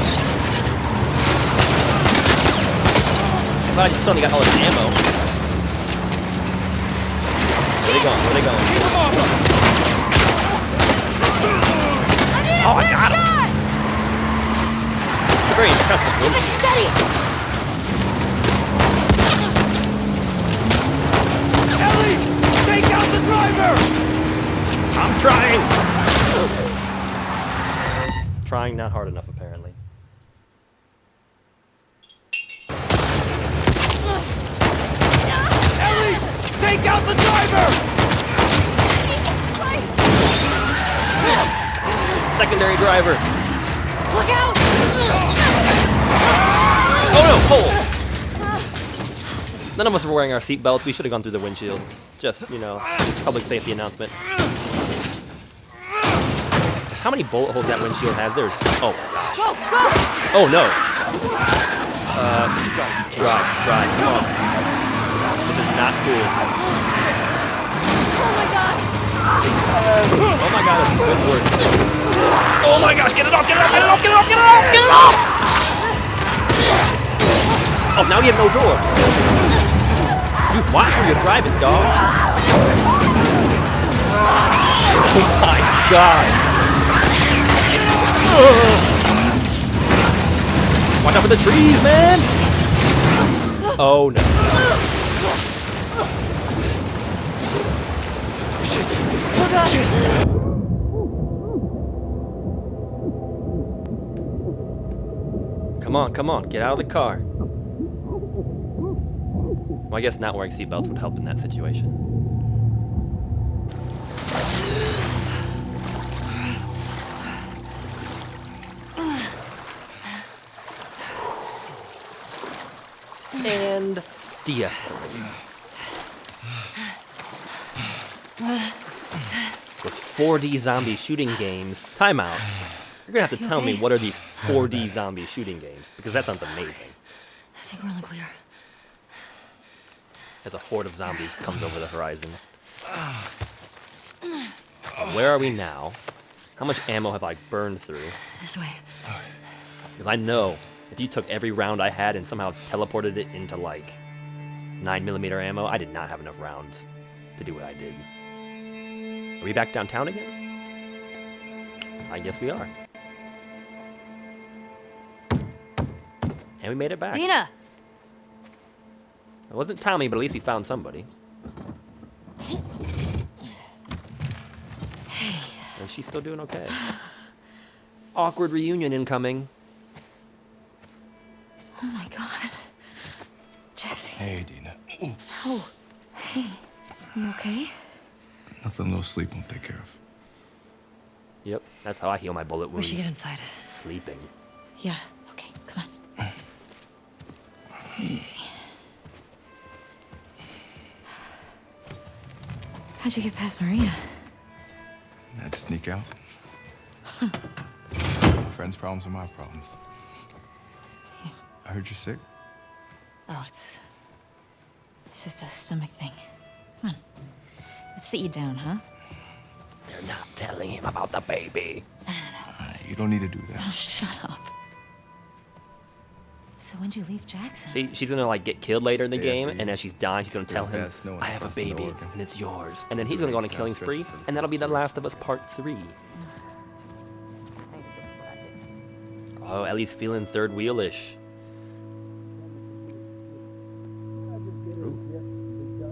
I'm glad you suddenly got all this ammo. Where they going? Where they going? Oh, I got him! It's a very impressive win. Steady! Ellie, take out the driver. I'm trying! Trying not hard enough, apparently. Ellie, take out the driver. Secondary driver. Look out! Oh no, hole! None of us were wearing our seatbelts. We should have gone through the windshield. Just, you know, public safety announcement. How many bullet holes that windshield has? There's... Oh, my gosh. Go, go! Oh, no. Drive. Come on. This is not cool. Oh my god! Oh, my God. That's a good word. Oh, my gosh. Get it off. Oh, now you have no door. Dude, watch where you're driving, dog. Oh, my God. Watch out for the trees, man! Oh no. Shit. Oh god! Shit. Come on, get out of the car. Well, I guess not wearing seatbelts would help in that situation. And de-escalate. With 4D zombie shooting games. Timeout. You're gonna have to tell me what are these 4D zombie shooting games, because that sounds amazing. I think we're in the clear. As a horde of zombies comes over the horizon. Where are we now? How much ammo have I burned through? This way. Because I know if you took every round I had and somehow teleported it into like 9mm ammo, I did not have enough rounds to do what I did. Are we back downtown again? I guess we are. And we made it back. Dina! It wasn't Tommy, but at least we found somebody. And she's still doing okay. Awkward reunion incoming. Oh my god. Jesse. Hey, Dina. Oh. Hey. You okay? Nothing a little sleep won't take care of. Yep, that's how I heal my bullet We wounds. should get inside. Sleeping. Yeah. Okay, come on. Easy. How'd you get past Maria? I had to sneak out. Friends' problems are my problems. I heard you're sick. Oh, it's just a stomach thing. Come on. Let's sit you down, huh? They're not telling him about the baby. You don't need to do Oh, that. shut up. So when'd you leave Jackson? See, she's gonna like get killed later in the Yeah, game, yeah. and as she's dying, she's gonna tell him, best, no one "I have a crossed the baby, Oregon. and it's yours." And then he's gonna go on a killing spree, and that'll be The Last of Us Part 3. Oh, at least feeling third wheel-ish.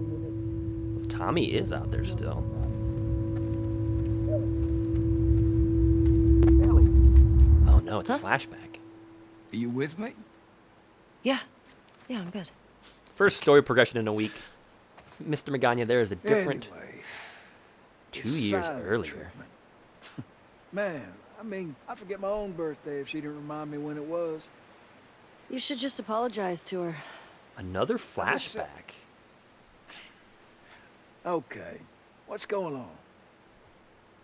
Ooh. Tommy is out there still. Oh no, it's a flashback. Are you with me? Yeah. Yeah, I'm good. First story progression in a week. Mr. Magana, there is a different Anyway, 2 years silent earlier. treatment. Man, I mean, I forget my own birthday if she didn't remind me when it was. You should just apologize to her. Another flashback. Okay, what's going on?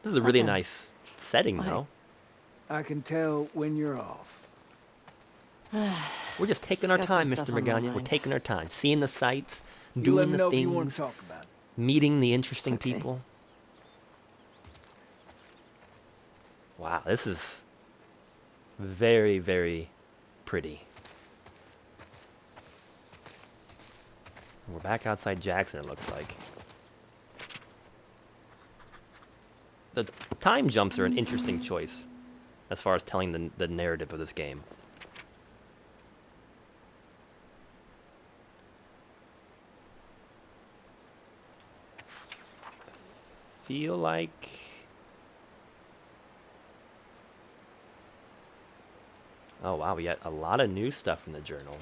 This is a really Okay. nice setting, Why? though. I can tell when you're off. We're just taking Just our got some time, stuff Mr. on my Magana. We're mind. taking our time, seeing the sights, You let doing me the know if you want to things, talk about it. meeting the interesting Okay. people. Wow, this is very, very pretty. We're back outside Jackson, it looks like. The time jumps are an interesting choice as far as telling the narrative of this game. Feel like... Oh wow, we got a lot of new stuff in the journal.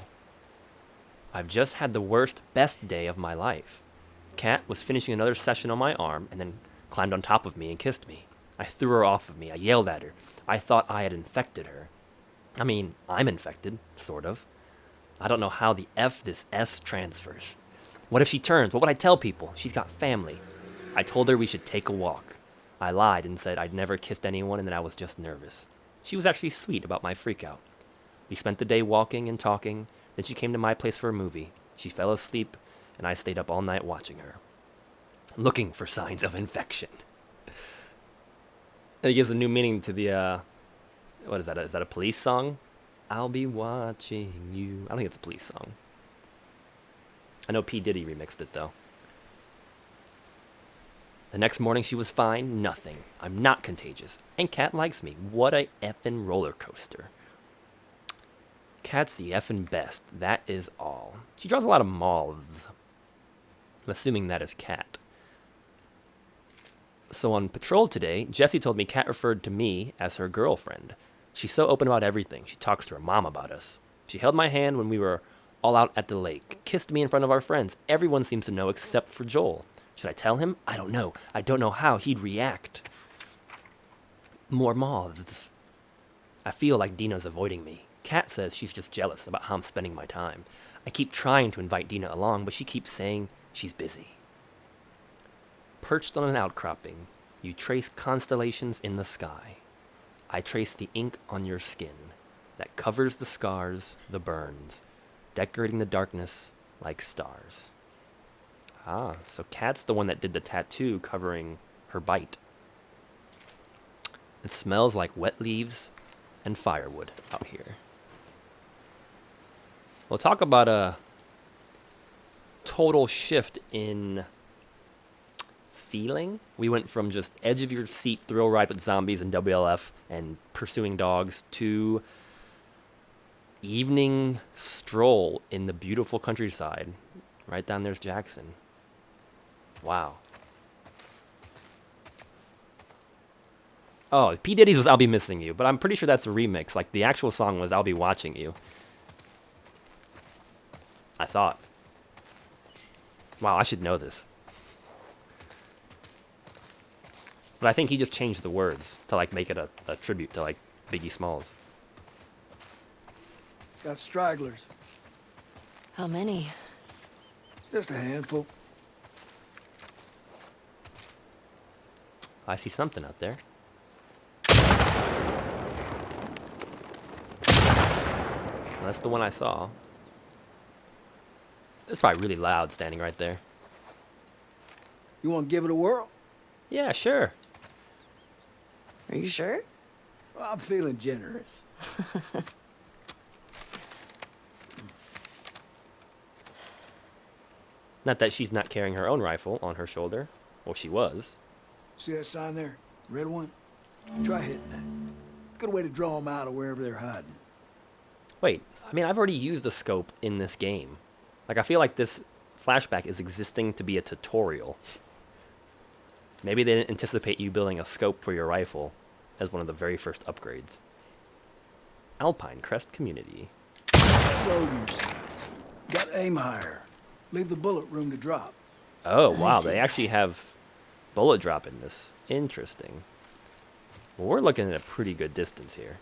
I've just had the worst, best day of my life. Kat was finishing another session on my arm and then climbed on top of me and kissed me. I threw her off of me. I yelled at her. I thought I had infected her. I mean, I'm infected, sort of. I don't know how the F this S transfers. What if she turns? What would I tell people? She's got family. I told her we should take a walk. I lied and said I'd never kissed anyone and that I was just nervous. She was actually sweet about my freakout. We spent the day walking and talking. Then she came to my place for a movie. She fell asleep, and I stayed up all night watching her, looking for signs of infection. It gives a new meaning to the, what is that? Is that a Police song? I'll be watching you. I don't think it's a Police song. I know P. Diddy remixed it, though. The next morning she was fine, nothing. I'm not contagious. And Kat likes me. What a effing roller coaster. Kat's the effing best. That is all. She draws a lot of moths. I'm assuming that is Kat. So on patrol today, Jessie told me Kat referred to me as her girlfriend. She's so open about everything. She talks to her mom about us. She held my hand when we were all out at the lake. Kissed me in front of our friends. Everyone seems to know except for Joel. Should I tell him? I don't know. I don't know how he'd react. More moths. I feel like Dina's avoiding me. Kat says she's just jealous about how I'm spending my time. I keep trying to invite Dina along, but she keeps saying she's busy. Perched on an outcropping, you trace constellations in the sky. I trace the ink on your skin that covers the scars, the burns, decorating the darkness like stars. Ah, so Kat's the one that did the tattoo covering her bite. It smells like wet leaves and firewood out here. We'll talk about a total shift in feeling. We went from just edge of your seat thrill ride with zombies and WLF and pursuing dogs to evening stroll in the beautiful countryside. Right down there's Jackson. Wow. Oh, P. Diddy's was I'll Be Missing You, but I'm pretty sure that's a remix. Like, the actual song was I'll Be Watching You. I thought. Wow, I should know this. But I think he just changed the words to, like, make it a tribute to, like, Biggie Smalls. Got stragglers. How many? Just a handful. I see something out there. Well, that's the one I saw. It's probably really loud standing right there. You want to give it a whirl? Yeah, sure. Are you sure? Well, I'm feeling generous. Not that she's not carrying her own rifle on her shoulder. Well, she was. See that sign there? Red one? Try hitting it. Good way to draw them out of wherever they're hiding. Wait, I mean, I've already used a scope in this game. Like, I feel like this flashback is existing to be a tutorial. Maybe they didn't anticipate you building a scope for your rifle as one of the very first upgrades. Alpine Crest Community. Load yourself. Got to aim higher. Leave the bullet room to drop. Oh, wow, see. they actually have bullet drop in this. Interesting. Well, we're looking at a pretty good distance here.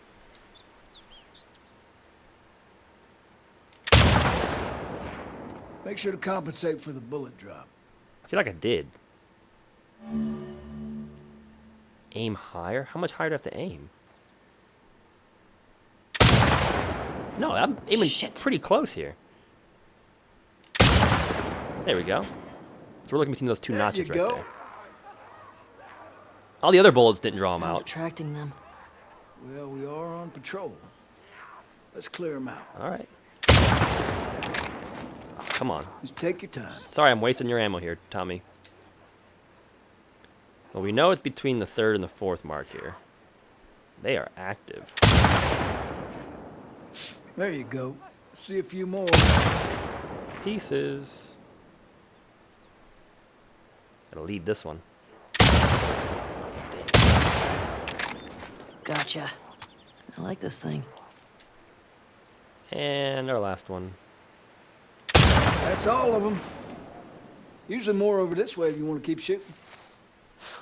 Make sure to compensate for the bullet drop. I feel like I did. Aim higher? How much higher do I have to aim? No, I'm aiming pretty close here. There we go. So we're looking between those two notches right there. All the other bullets didn't draw them Sounds out. attracting them. Well, we are on patrol. Let's clear them out. All right. Oh, come on. Just take your time. Sorry, I'm wasting your ammo here, Tommy. Well, we know it's between the third and the fourth mark here. They are active. There you go. See a few more. Pieces. Gotta lead this one. Gotcha. I like this thing. And our last one. That's all of them. Usually more over this way if you want to keep shooting.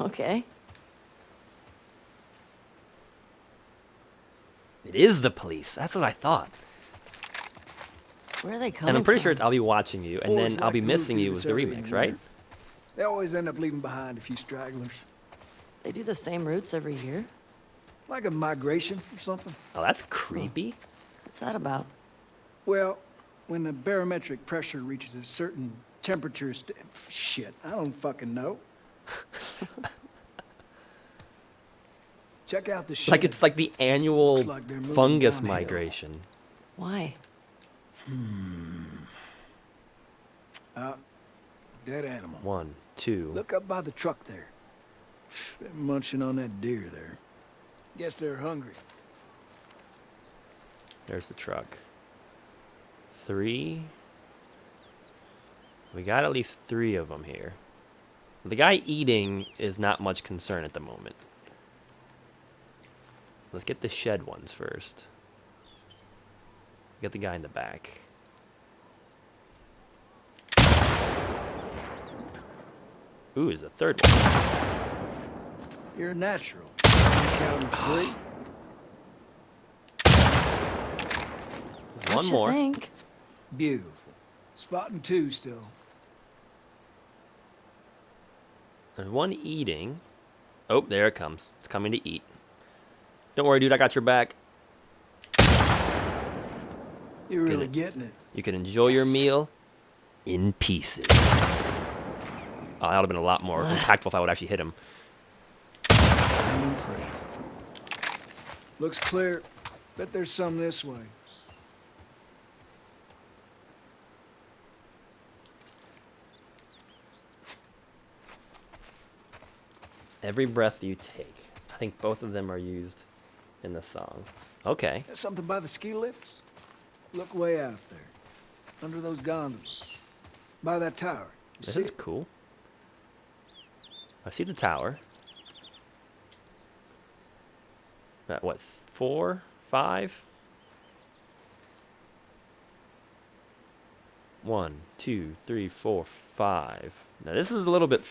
Okay. It is the police. That's what I thought. Where are they coming And I'm pretty sure from? it's I'll Be Watching You, and Boys then I'll Be like to move Missing through You this was the area remix, in right? winter. They always end up leaving behind a few stragglers. They do the same routes every year? Like a migration or something. Oh, that's creepy. What's that about? Well, when the barometric pressure reaches a certain temperature, shit, I don't fucking know. Check out the shit. Like it's like the annual Looks like they're moving fungus downhill. migration. Why? Dead animal. 1, 2. Look up by the truck there. They're munching on that deer there. Guess they're hungry. There's the truck. 3. We got at least 3 of them here. The guy eating is not much concern at the moment. Let's get the shed ones first. Get the guy in the back. Ooh, there's a third one. You're a natural. Counting 3. One What you more. think? Beautiful. Spotting 2 still. There's one eating. Oh, there it comes. It's coming to eat. Don't worry, dude. I got your back. You're really it. getting it. You can enjoy your meal in pieces. Oh, that would have been a lot more impactful if I would actually hit him. I'm impressed. Looks clear. Bet there's some this way. Every breath you take. I think both of them are used in the song. Okay. There's something by the ski lifts. Look way out there. Under those gondolas. By that tower. You This see is it? cool. I see the tower. About what, 4, 5? 1, 2, 3, 4, 5. Now this is a little bit,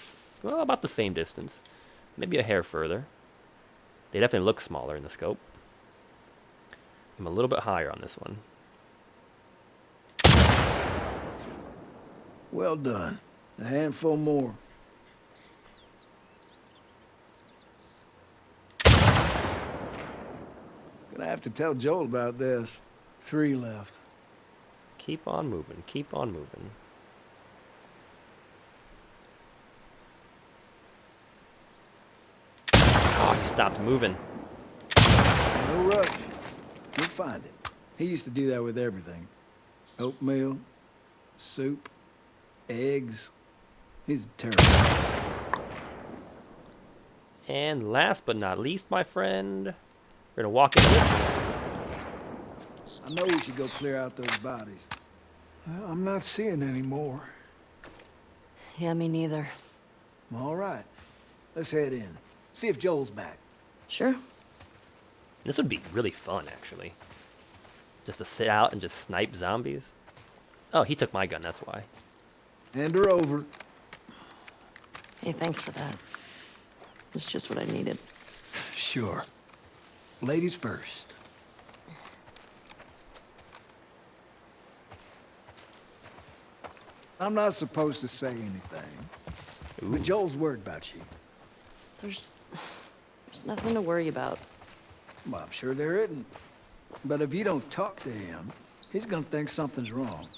well, about the same distance. Maybe a hair further. They definitely look smaller in the scope. I'm a little bit higher on this one. Well done. A handful more. Gonna have to tell Joel about this. 3 left. Keep on moving, keep on moving. Oh, he stopped moving. No rush. You'll find it. He used to do that with everything. Oatmeal, soup, eggs. He's terrible. And last but not least, my friend, we're gonna walk into this one. I know we should go clear out those bodies. Well, I'm not seeing any more. Yeah, me neither. All right. Let's head in. See if Joel's back. Sure. This would be really fun, actually. Just to sit out and just snipe zombies. Oh, he took my gun, that's why. Hand her over. Hey, thanks for that. It's just what I needed. Sure. Ladies first. I'm not supposed to say anything, but Joel's worried about you. There's nothing to worry about. Well, I'm sure there isn't. But if you don't talk to him, he's gonna think something's wrong.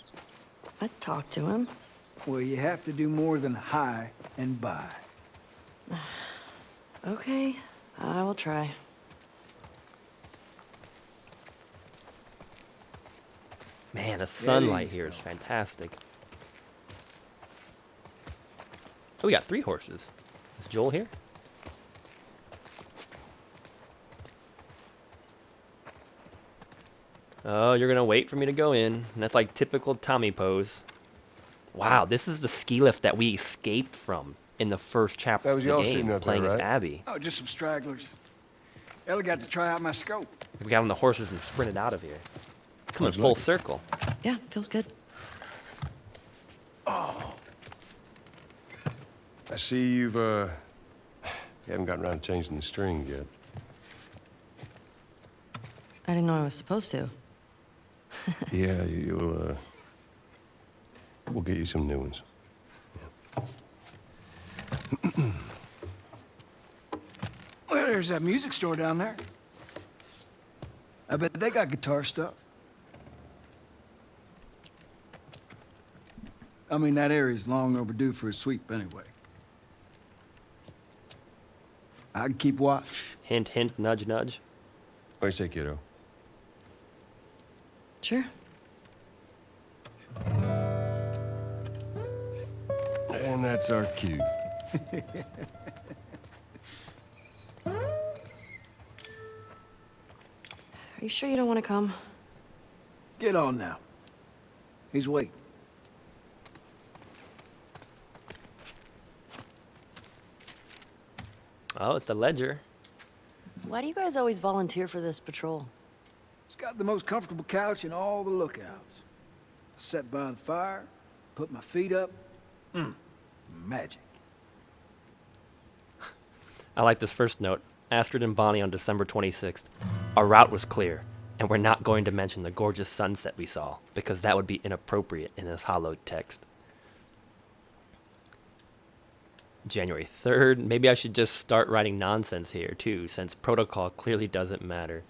I talked to him. Well, you have to do more than hi and bye. Okay, I will try. Man, the sunlight is, here is fantastic. Oh, we got 3 horses. Is Joel here? Oh, you're gonna wait for me to go in. And that's like typical Tommy pose. Wow, this is the ski lift that we escaped from in the first chapter That of was the y'all game, sitting up there, playing as right? Abby. Oh, just some stragglers. Ellie got to try out my scope. We got on the horses and sprinted out of here. Coming How'd you full like it? circle. Yeah, feels good. I see you haven't gotten around to changing the string yet. I didn't know I was supposed to. Yeah, you'll We'll get you some new ones. Well, there's that music store down there. I bet they got guitar stuff. I mean, that area's long overdue for a sweep anyway. I'd keep watch. Hint, hint, nudge, nudge. What do you say, kiddo? Sure. And that's our cue. Are you sure you don't want to come? Get on now. He's waiting. Oh, it's the ledger. Why do you guys always volunteer for this patrol? It's got the most comfortable couch in all the lookouts. I sat by the fire, put my feet up. Magic. I like this first note. Astrid and Bonnie on December 26th. Our route was clear, and we're not going to mention the gorgeous sunset we saw, because that would be inappropriate in this hollowed text. January 3rd. Maybe I should just start writing nonsense here, too, since protocol clearly doesn't matter.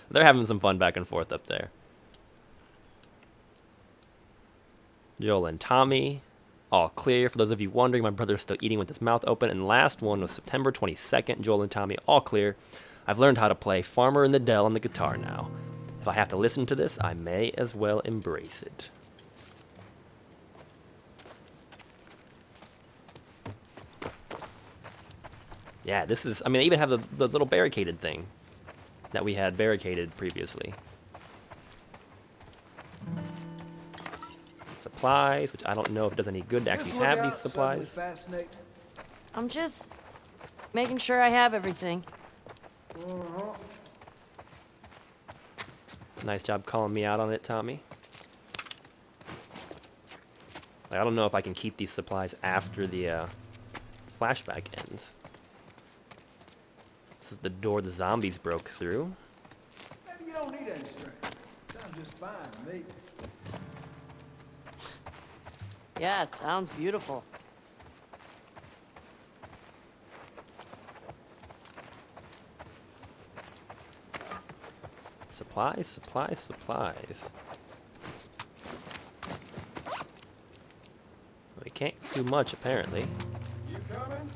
They're having some fun back and forth up there. Joel and Tommy, all clear. For those of you wondering, my brother's still eating with his mouth open. And last one was September 22nd. Joel and Tommy, all clear. I've learned how to play Farmer in the Dell on the guitar now. If I have to listen to this, I may as well embrace it. Yeah, this is, I mean, I even have the little barricaded thing that we had barricaded previously. Supplies, which I don't know if it does any good to actually have these supplies. I'm just making sure I have everything. Nice job calling me out on it, Tommy. Like, I don't know if I can keep these supplies after the flashback ends. This is the door the zombies broke through. Maybe you don't need any strength. Sounds just fine to me. Yeah, it sounds beautiful. Supplies, supplies, supplies. We can't do much, apparently. You coming?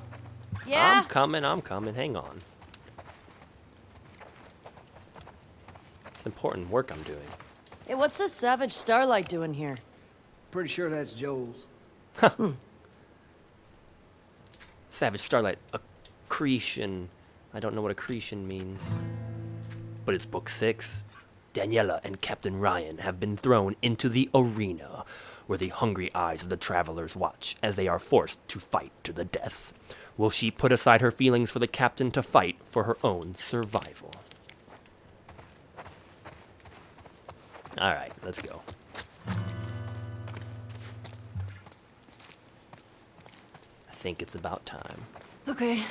Yeah? I'm coming. Hang on. It's important work I'm doing. Hey, what's this Savage Starlight doing here? Pretty sure that's Joel's. Savage Starlight. Accretion. I don't know what accretion means. But it's book 6. Daniela and Captain Ryan have been thrown into the arena, where the hungry eyes of the travelers watch as they are forced to fight to the death. Will she put aside her feelings for the captain to fight for her own survival? Alright, let's go. I think it's about time. Okay,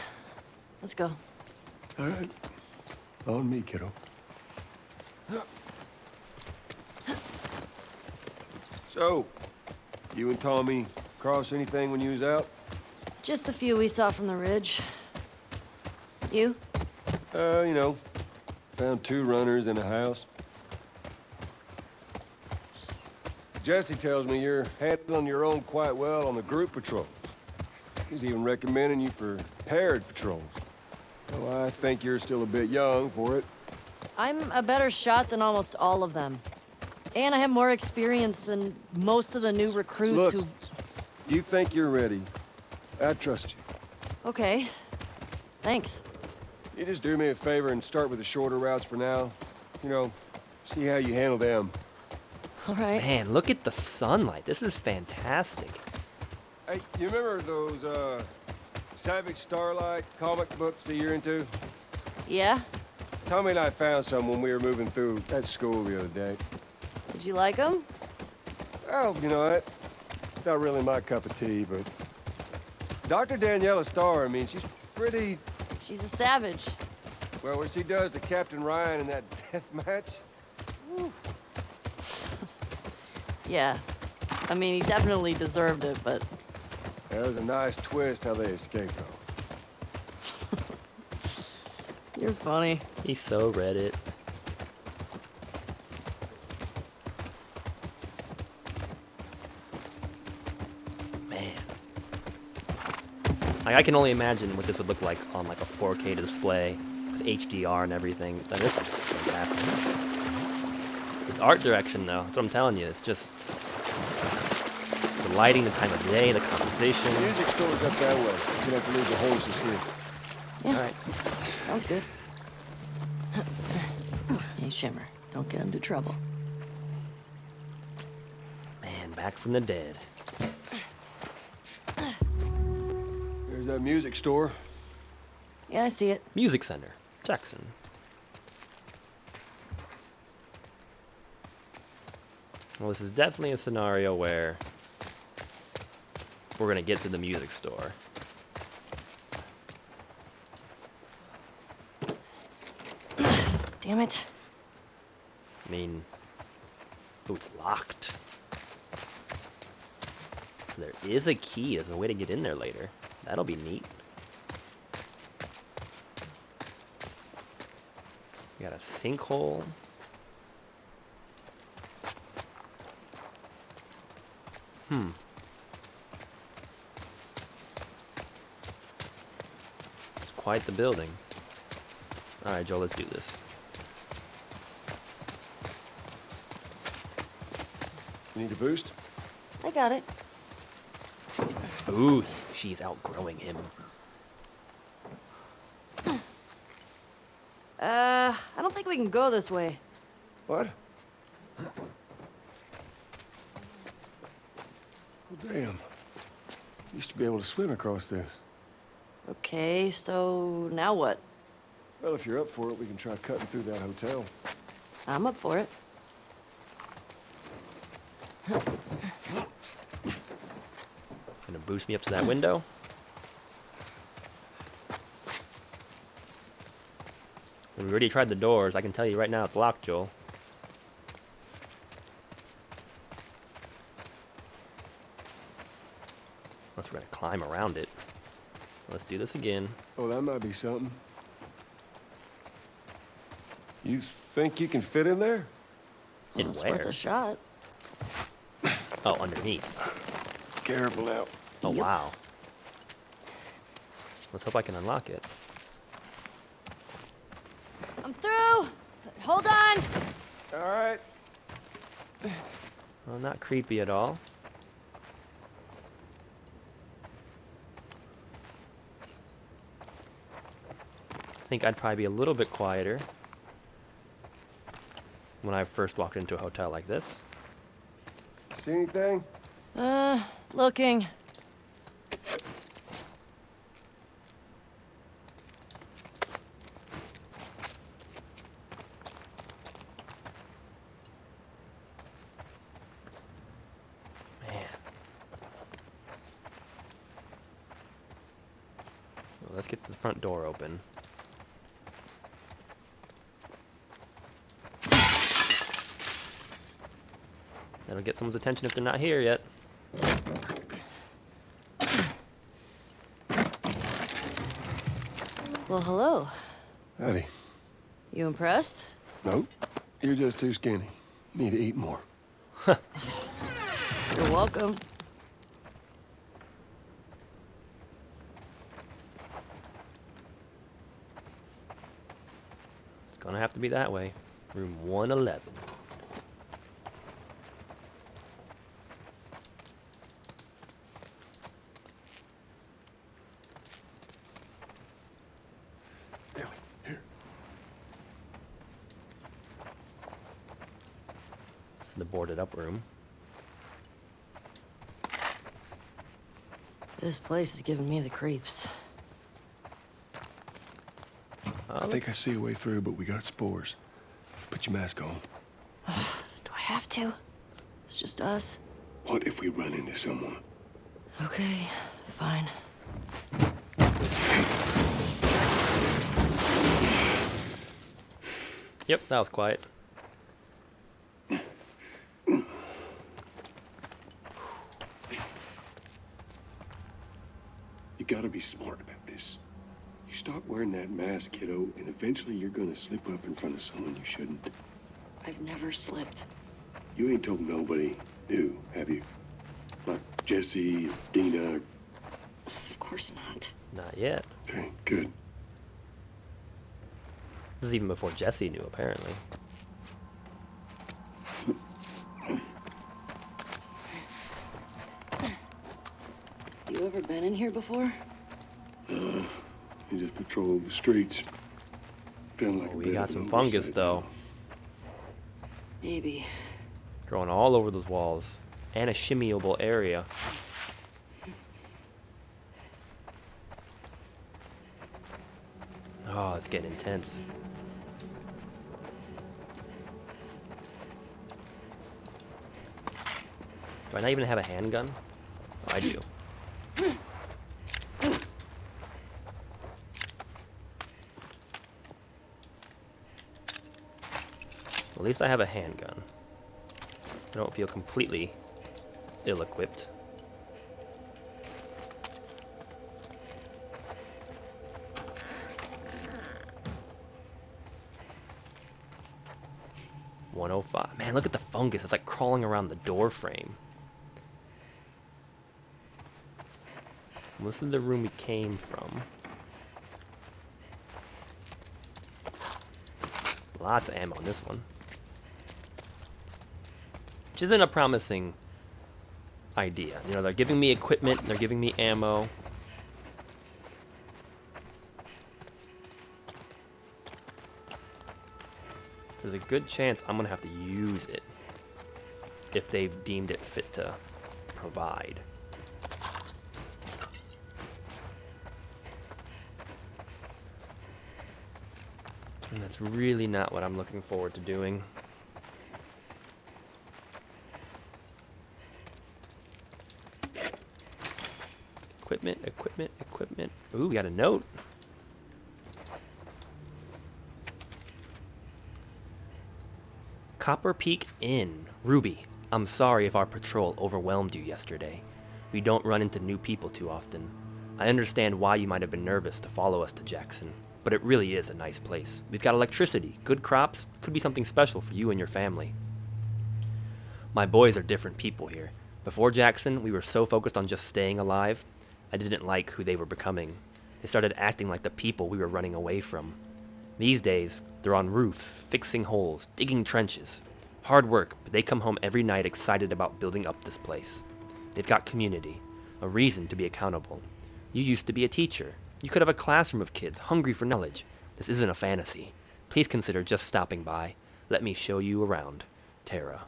let's go. All right. On me, kiddo. So, you and Tommy cross anything when you was out? Just the few we saw from the ridge. You? You know, found 2 runners in a house. Jesse tells me you're handling your own quite well on the group patrols. He's even recommending you for paired patrols. Well, I think you're still a bit young for it. I'm a better shot than almost all of them. And I have more experience than most of the new recruits Look, who've... you think you're ready. I trust you. Okay. Thanks. You just do me a favor and start with the shorter routes for now. You know, see how you handle them. All right. Man, look at the sunlight. This is fantastic. Hey, you remember those, Savage Starlight comic books that you're into? Yeah? Tommy and I found some when we were moving through that school the other day. Did you like them? Oh, you know, that's not really my cup of tea, but... Dr. Daniela Starr, I mean, she's pretty... She's a savage. Well, what she does to Captain Ryan in that death match? Woo. Yeah. I mean, he definitely deserved it, but... That was a nice twist how they escaped, though. You're funny. He's so Reddit. Man. Like, I can only imagine what this would look like on like a 4K display with HDR and everything. Like, this is fantastic. It's art direction though. That's what I'm telling you. It's just the lighting, the time of day, the composition. The music store's up that way. You can have to leave the horses here. Yeah. All right. Sounds good. Hey, Shimmer, don't get into trouble. Man, back from the dead. There's that music store. Yeah, I see it. Music Center, Jackson. Well, this is definitely a scenario where we're gonna get to the music store. Damn it. I mean, oh, it's locked. So there is a key. There's a way to get in there later. That'll be neat. We got a sinkhole. It's quite the building. Alright, Joel, let's do this. You need a boost? I got it. Ooh, she's outgrowing him. I don't think we can go this way. What? Well, damn. Used to be able to swim across this. Okay, so now what? Well, if you're up for it, we can try cutting through that hotel. I'm up for it. Gonna boost me up to that window. We already tried the doors. I can tell you right now it's locked, Joel. Unless we're gonna climb around it. Let's do this again. Oh, that might be something. You think you can fit in there? In It's where? worth a shot. Oh, underneath. Careful now. Oh, Yep. wow. Let's hope I can unlock it. I'm through! Hold on! All right. Well, not creepy at all. I think I'd probably be a little bit quieter when I first walked into a hotel like this. See anything? Looking. Man. Well, let's get the front door open. That'll get someone's attention if they're not here yet. Well, hello. Howdy. You impressed? Nope. You're just too skinny. Need to eat more. You're welcome. It's gonna have to be that way. Room 111. Ellie, here. This is the boarded up room. This place is giving me the creeps. I think I see a way through, but we got spores. Put your mask on. Do I have to? It's just us. What if we run into someone? Okay, fine. Yep, that was quiet. You gotta be smart about this. You stop wearing that mask, kiddo, and eventually you're gonna slip up in front of someone you shouldn't. I've never slipped. You ain't told nobody new, have you? Like Jesse, Dina. Of course not. Not yet. Okay, good. This is even before Jesse knew, apparently. You ever been in here before? You just patrol the streets. Feeling like Oh, a we bit got of some an fungus, oversight though. now. Maybe. Growing all over those walls. And a shimmyable area. Oh, it's getting intense. Do I not even have a handgun? Oh, I do. At least I have a handgun. I don't feel completely ill-equipped. $105. Man, look at the fungus. It's like crawling around the door frame. This is the room we came from. Lots of ammo on this one. Which isn't a promising idea. You know, they're giving me equipment, they're giving me ammo. There's a good chance I'm gonna have to use it if they've deemed it fit to provide. And that's really not what I'm looking forward to doing. Equipment, equipment, equipment. Ooh, we got a note. Copper Peak Inn. Ruby, I'm sorry if our patrol overwhelmed you yesterday. We don't run into new people too often. I understand why you might have been nervous to follow us to Jackson, but it really is a nice place. We've got electricity, good crops, could be something special for you and your family. My boys are different people here. Before Jackson, we were so focused on just staying alive, I didn't like who they were becoming. They started acting like the people we were running away from. These days, they're on roofs, fixing holes, digging trenches. Hard work, but they come home every night excited about building up this place. They've got community, a reason to be accountable. You used to be a teacher. You could have a classroom of kids hungry for knowledge. This isn't a fantasy. Please consider just stopping by. Let me show you around. Tara.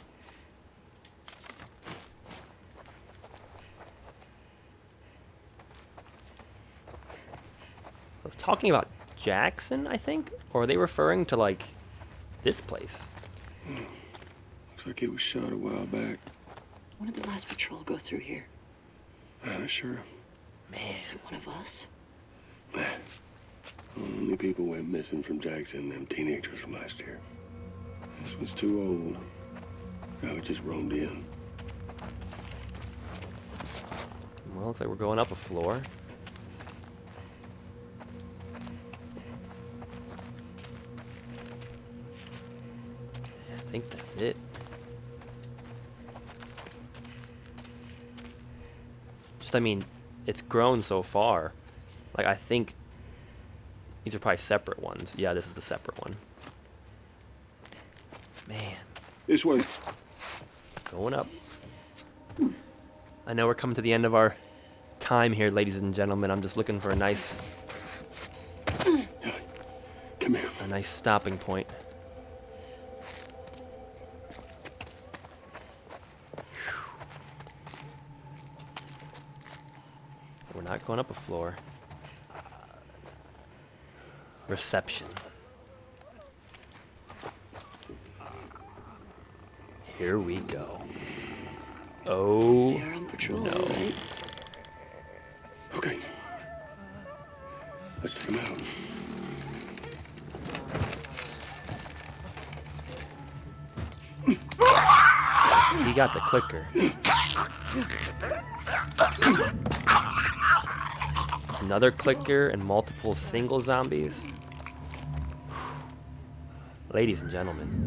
So it's talking about Jackson, I think? Or are they referring to, like, this place? Looks like it was shot a while back. When did the last patrol go through here? I'm not sure. Man. Is it one of us? Only people went missing from Jackson, them teenagers from last year. This one's too old. Probably just roamed in. Well, looks like we're going up a floor. I think that's it. Just, I mean, it's grown so far. Like, I think these are probably separate ones. Yeah, this is a separate one. Man. This way. Going up. I know we're coming to the end of our time here, ladies and gentlemen. I'm just looking for a nice Come here. stopping point. We're not going up a floor. Reception. Here we go. Oh, They are on patrol, no. right? Okay. Let's take him out. He got the clicker. Another clicker and multiple single zombies. Ladies and gentlemen.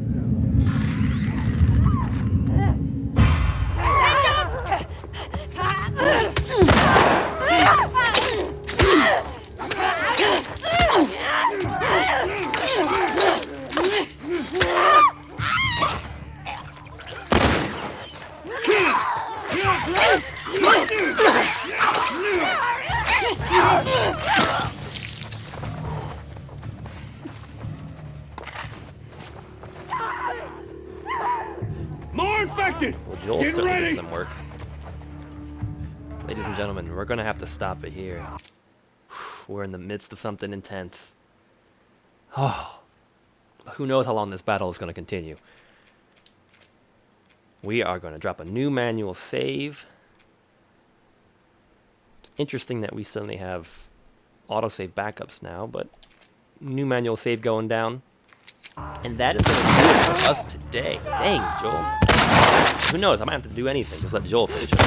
More infected! Well, Joel Get certainly ready! did some work. Ladies and gentlemen, we're gonna have to stop it here. We're in the midst of something intense. Oh, who knows how long this battle is gonna continue. We are gonna drop a new manual save. It's interesting that we suddenly have autosave backups now, but new manual save going down. And that is gonna do it for us today. Dang, Joel. Who knows? I might have to do anything. Just let Joel finish it.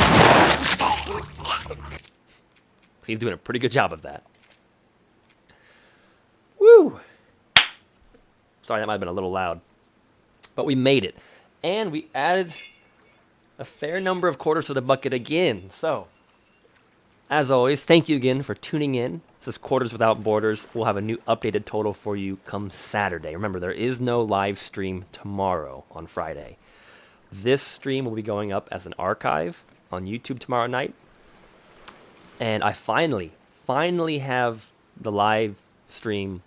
He's doing a pretty good job of that. Woo! Sorry, that might have been a little loud. But we made it. And we added a fair number of quarters to the bucket again. So, as always, thank you again for tuning in. This is Quarters Without Borders. We'll have a new updated total for you come Saturday. Remember, there is no live stream tomorrow on Friday. This stream will be going up as an archive on YouTube tomorrow night. And I finally have the live stream,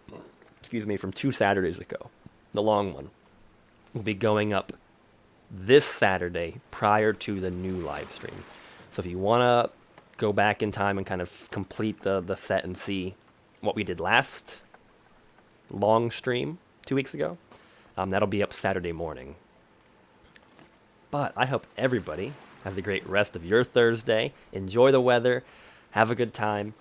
from 2 Saturdays ago. The long one will be going up this Saturday prior to the new live stream. So if you want to go back in time and kind of complete the set and see what we did last long stream 2 weeks ago, that'll be up Saturday morning. But I hope everybody has a great rest of your Thursday. Enjoy the weather. Have a good time.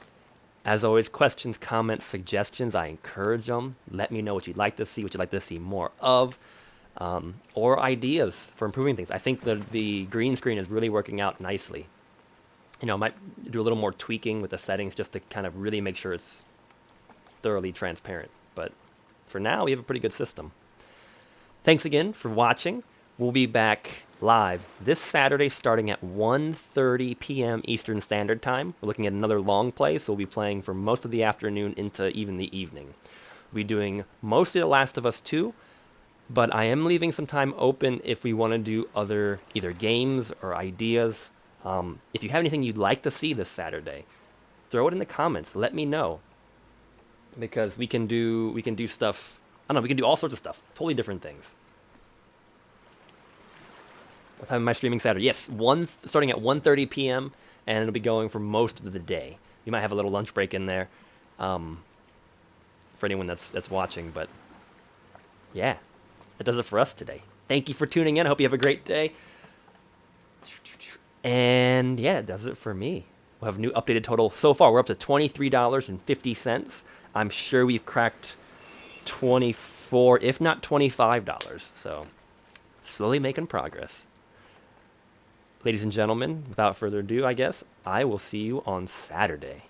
As always, questions, comments, suggestions, I encourage them. Let me know what you'd like to see, what you'd like to see more of, or ideas for improving things. I think the green screen is really working out nicely. You know, I might do a little more tweaking with the settings just to kind of really make sure it's thoroughly transparent. But for now, we have a pretty good system. Thanks again for watching. We'll be back live this Saturday starting at 1:30 p.m. Eastern Standard Time. We're looking at another long play, so we'll be playing for most of the afternoon into even the evening. We'll be doing mostly The Last of Us 2, but I am leaving some time open if we want to do other either games or ideas. If you have anything you'd like to see this Saturday, throw it in the comments. Let me know, because we can do stuff. I don't know. We can do all sorts of stuff. Totally different things. What time am I streaming Saturday? Yes, starting at 1:30 p.m. and it'll be going for most of the day. You might have a little lunch break in there, for anyone that's watching. But yeah, that does it for us today. Thank you for tuning in. I hope you have a great day. And yeah, that does it for me. We'll have a new updated total. So far, we're up to $23.50. I'm sure we've cracked $24, if not $25. So slowly making progress. Ladies and gentlemen, without further ado, I guess, I will see you on Saturday.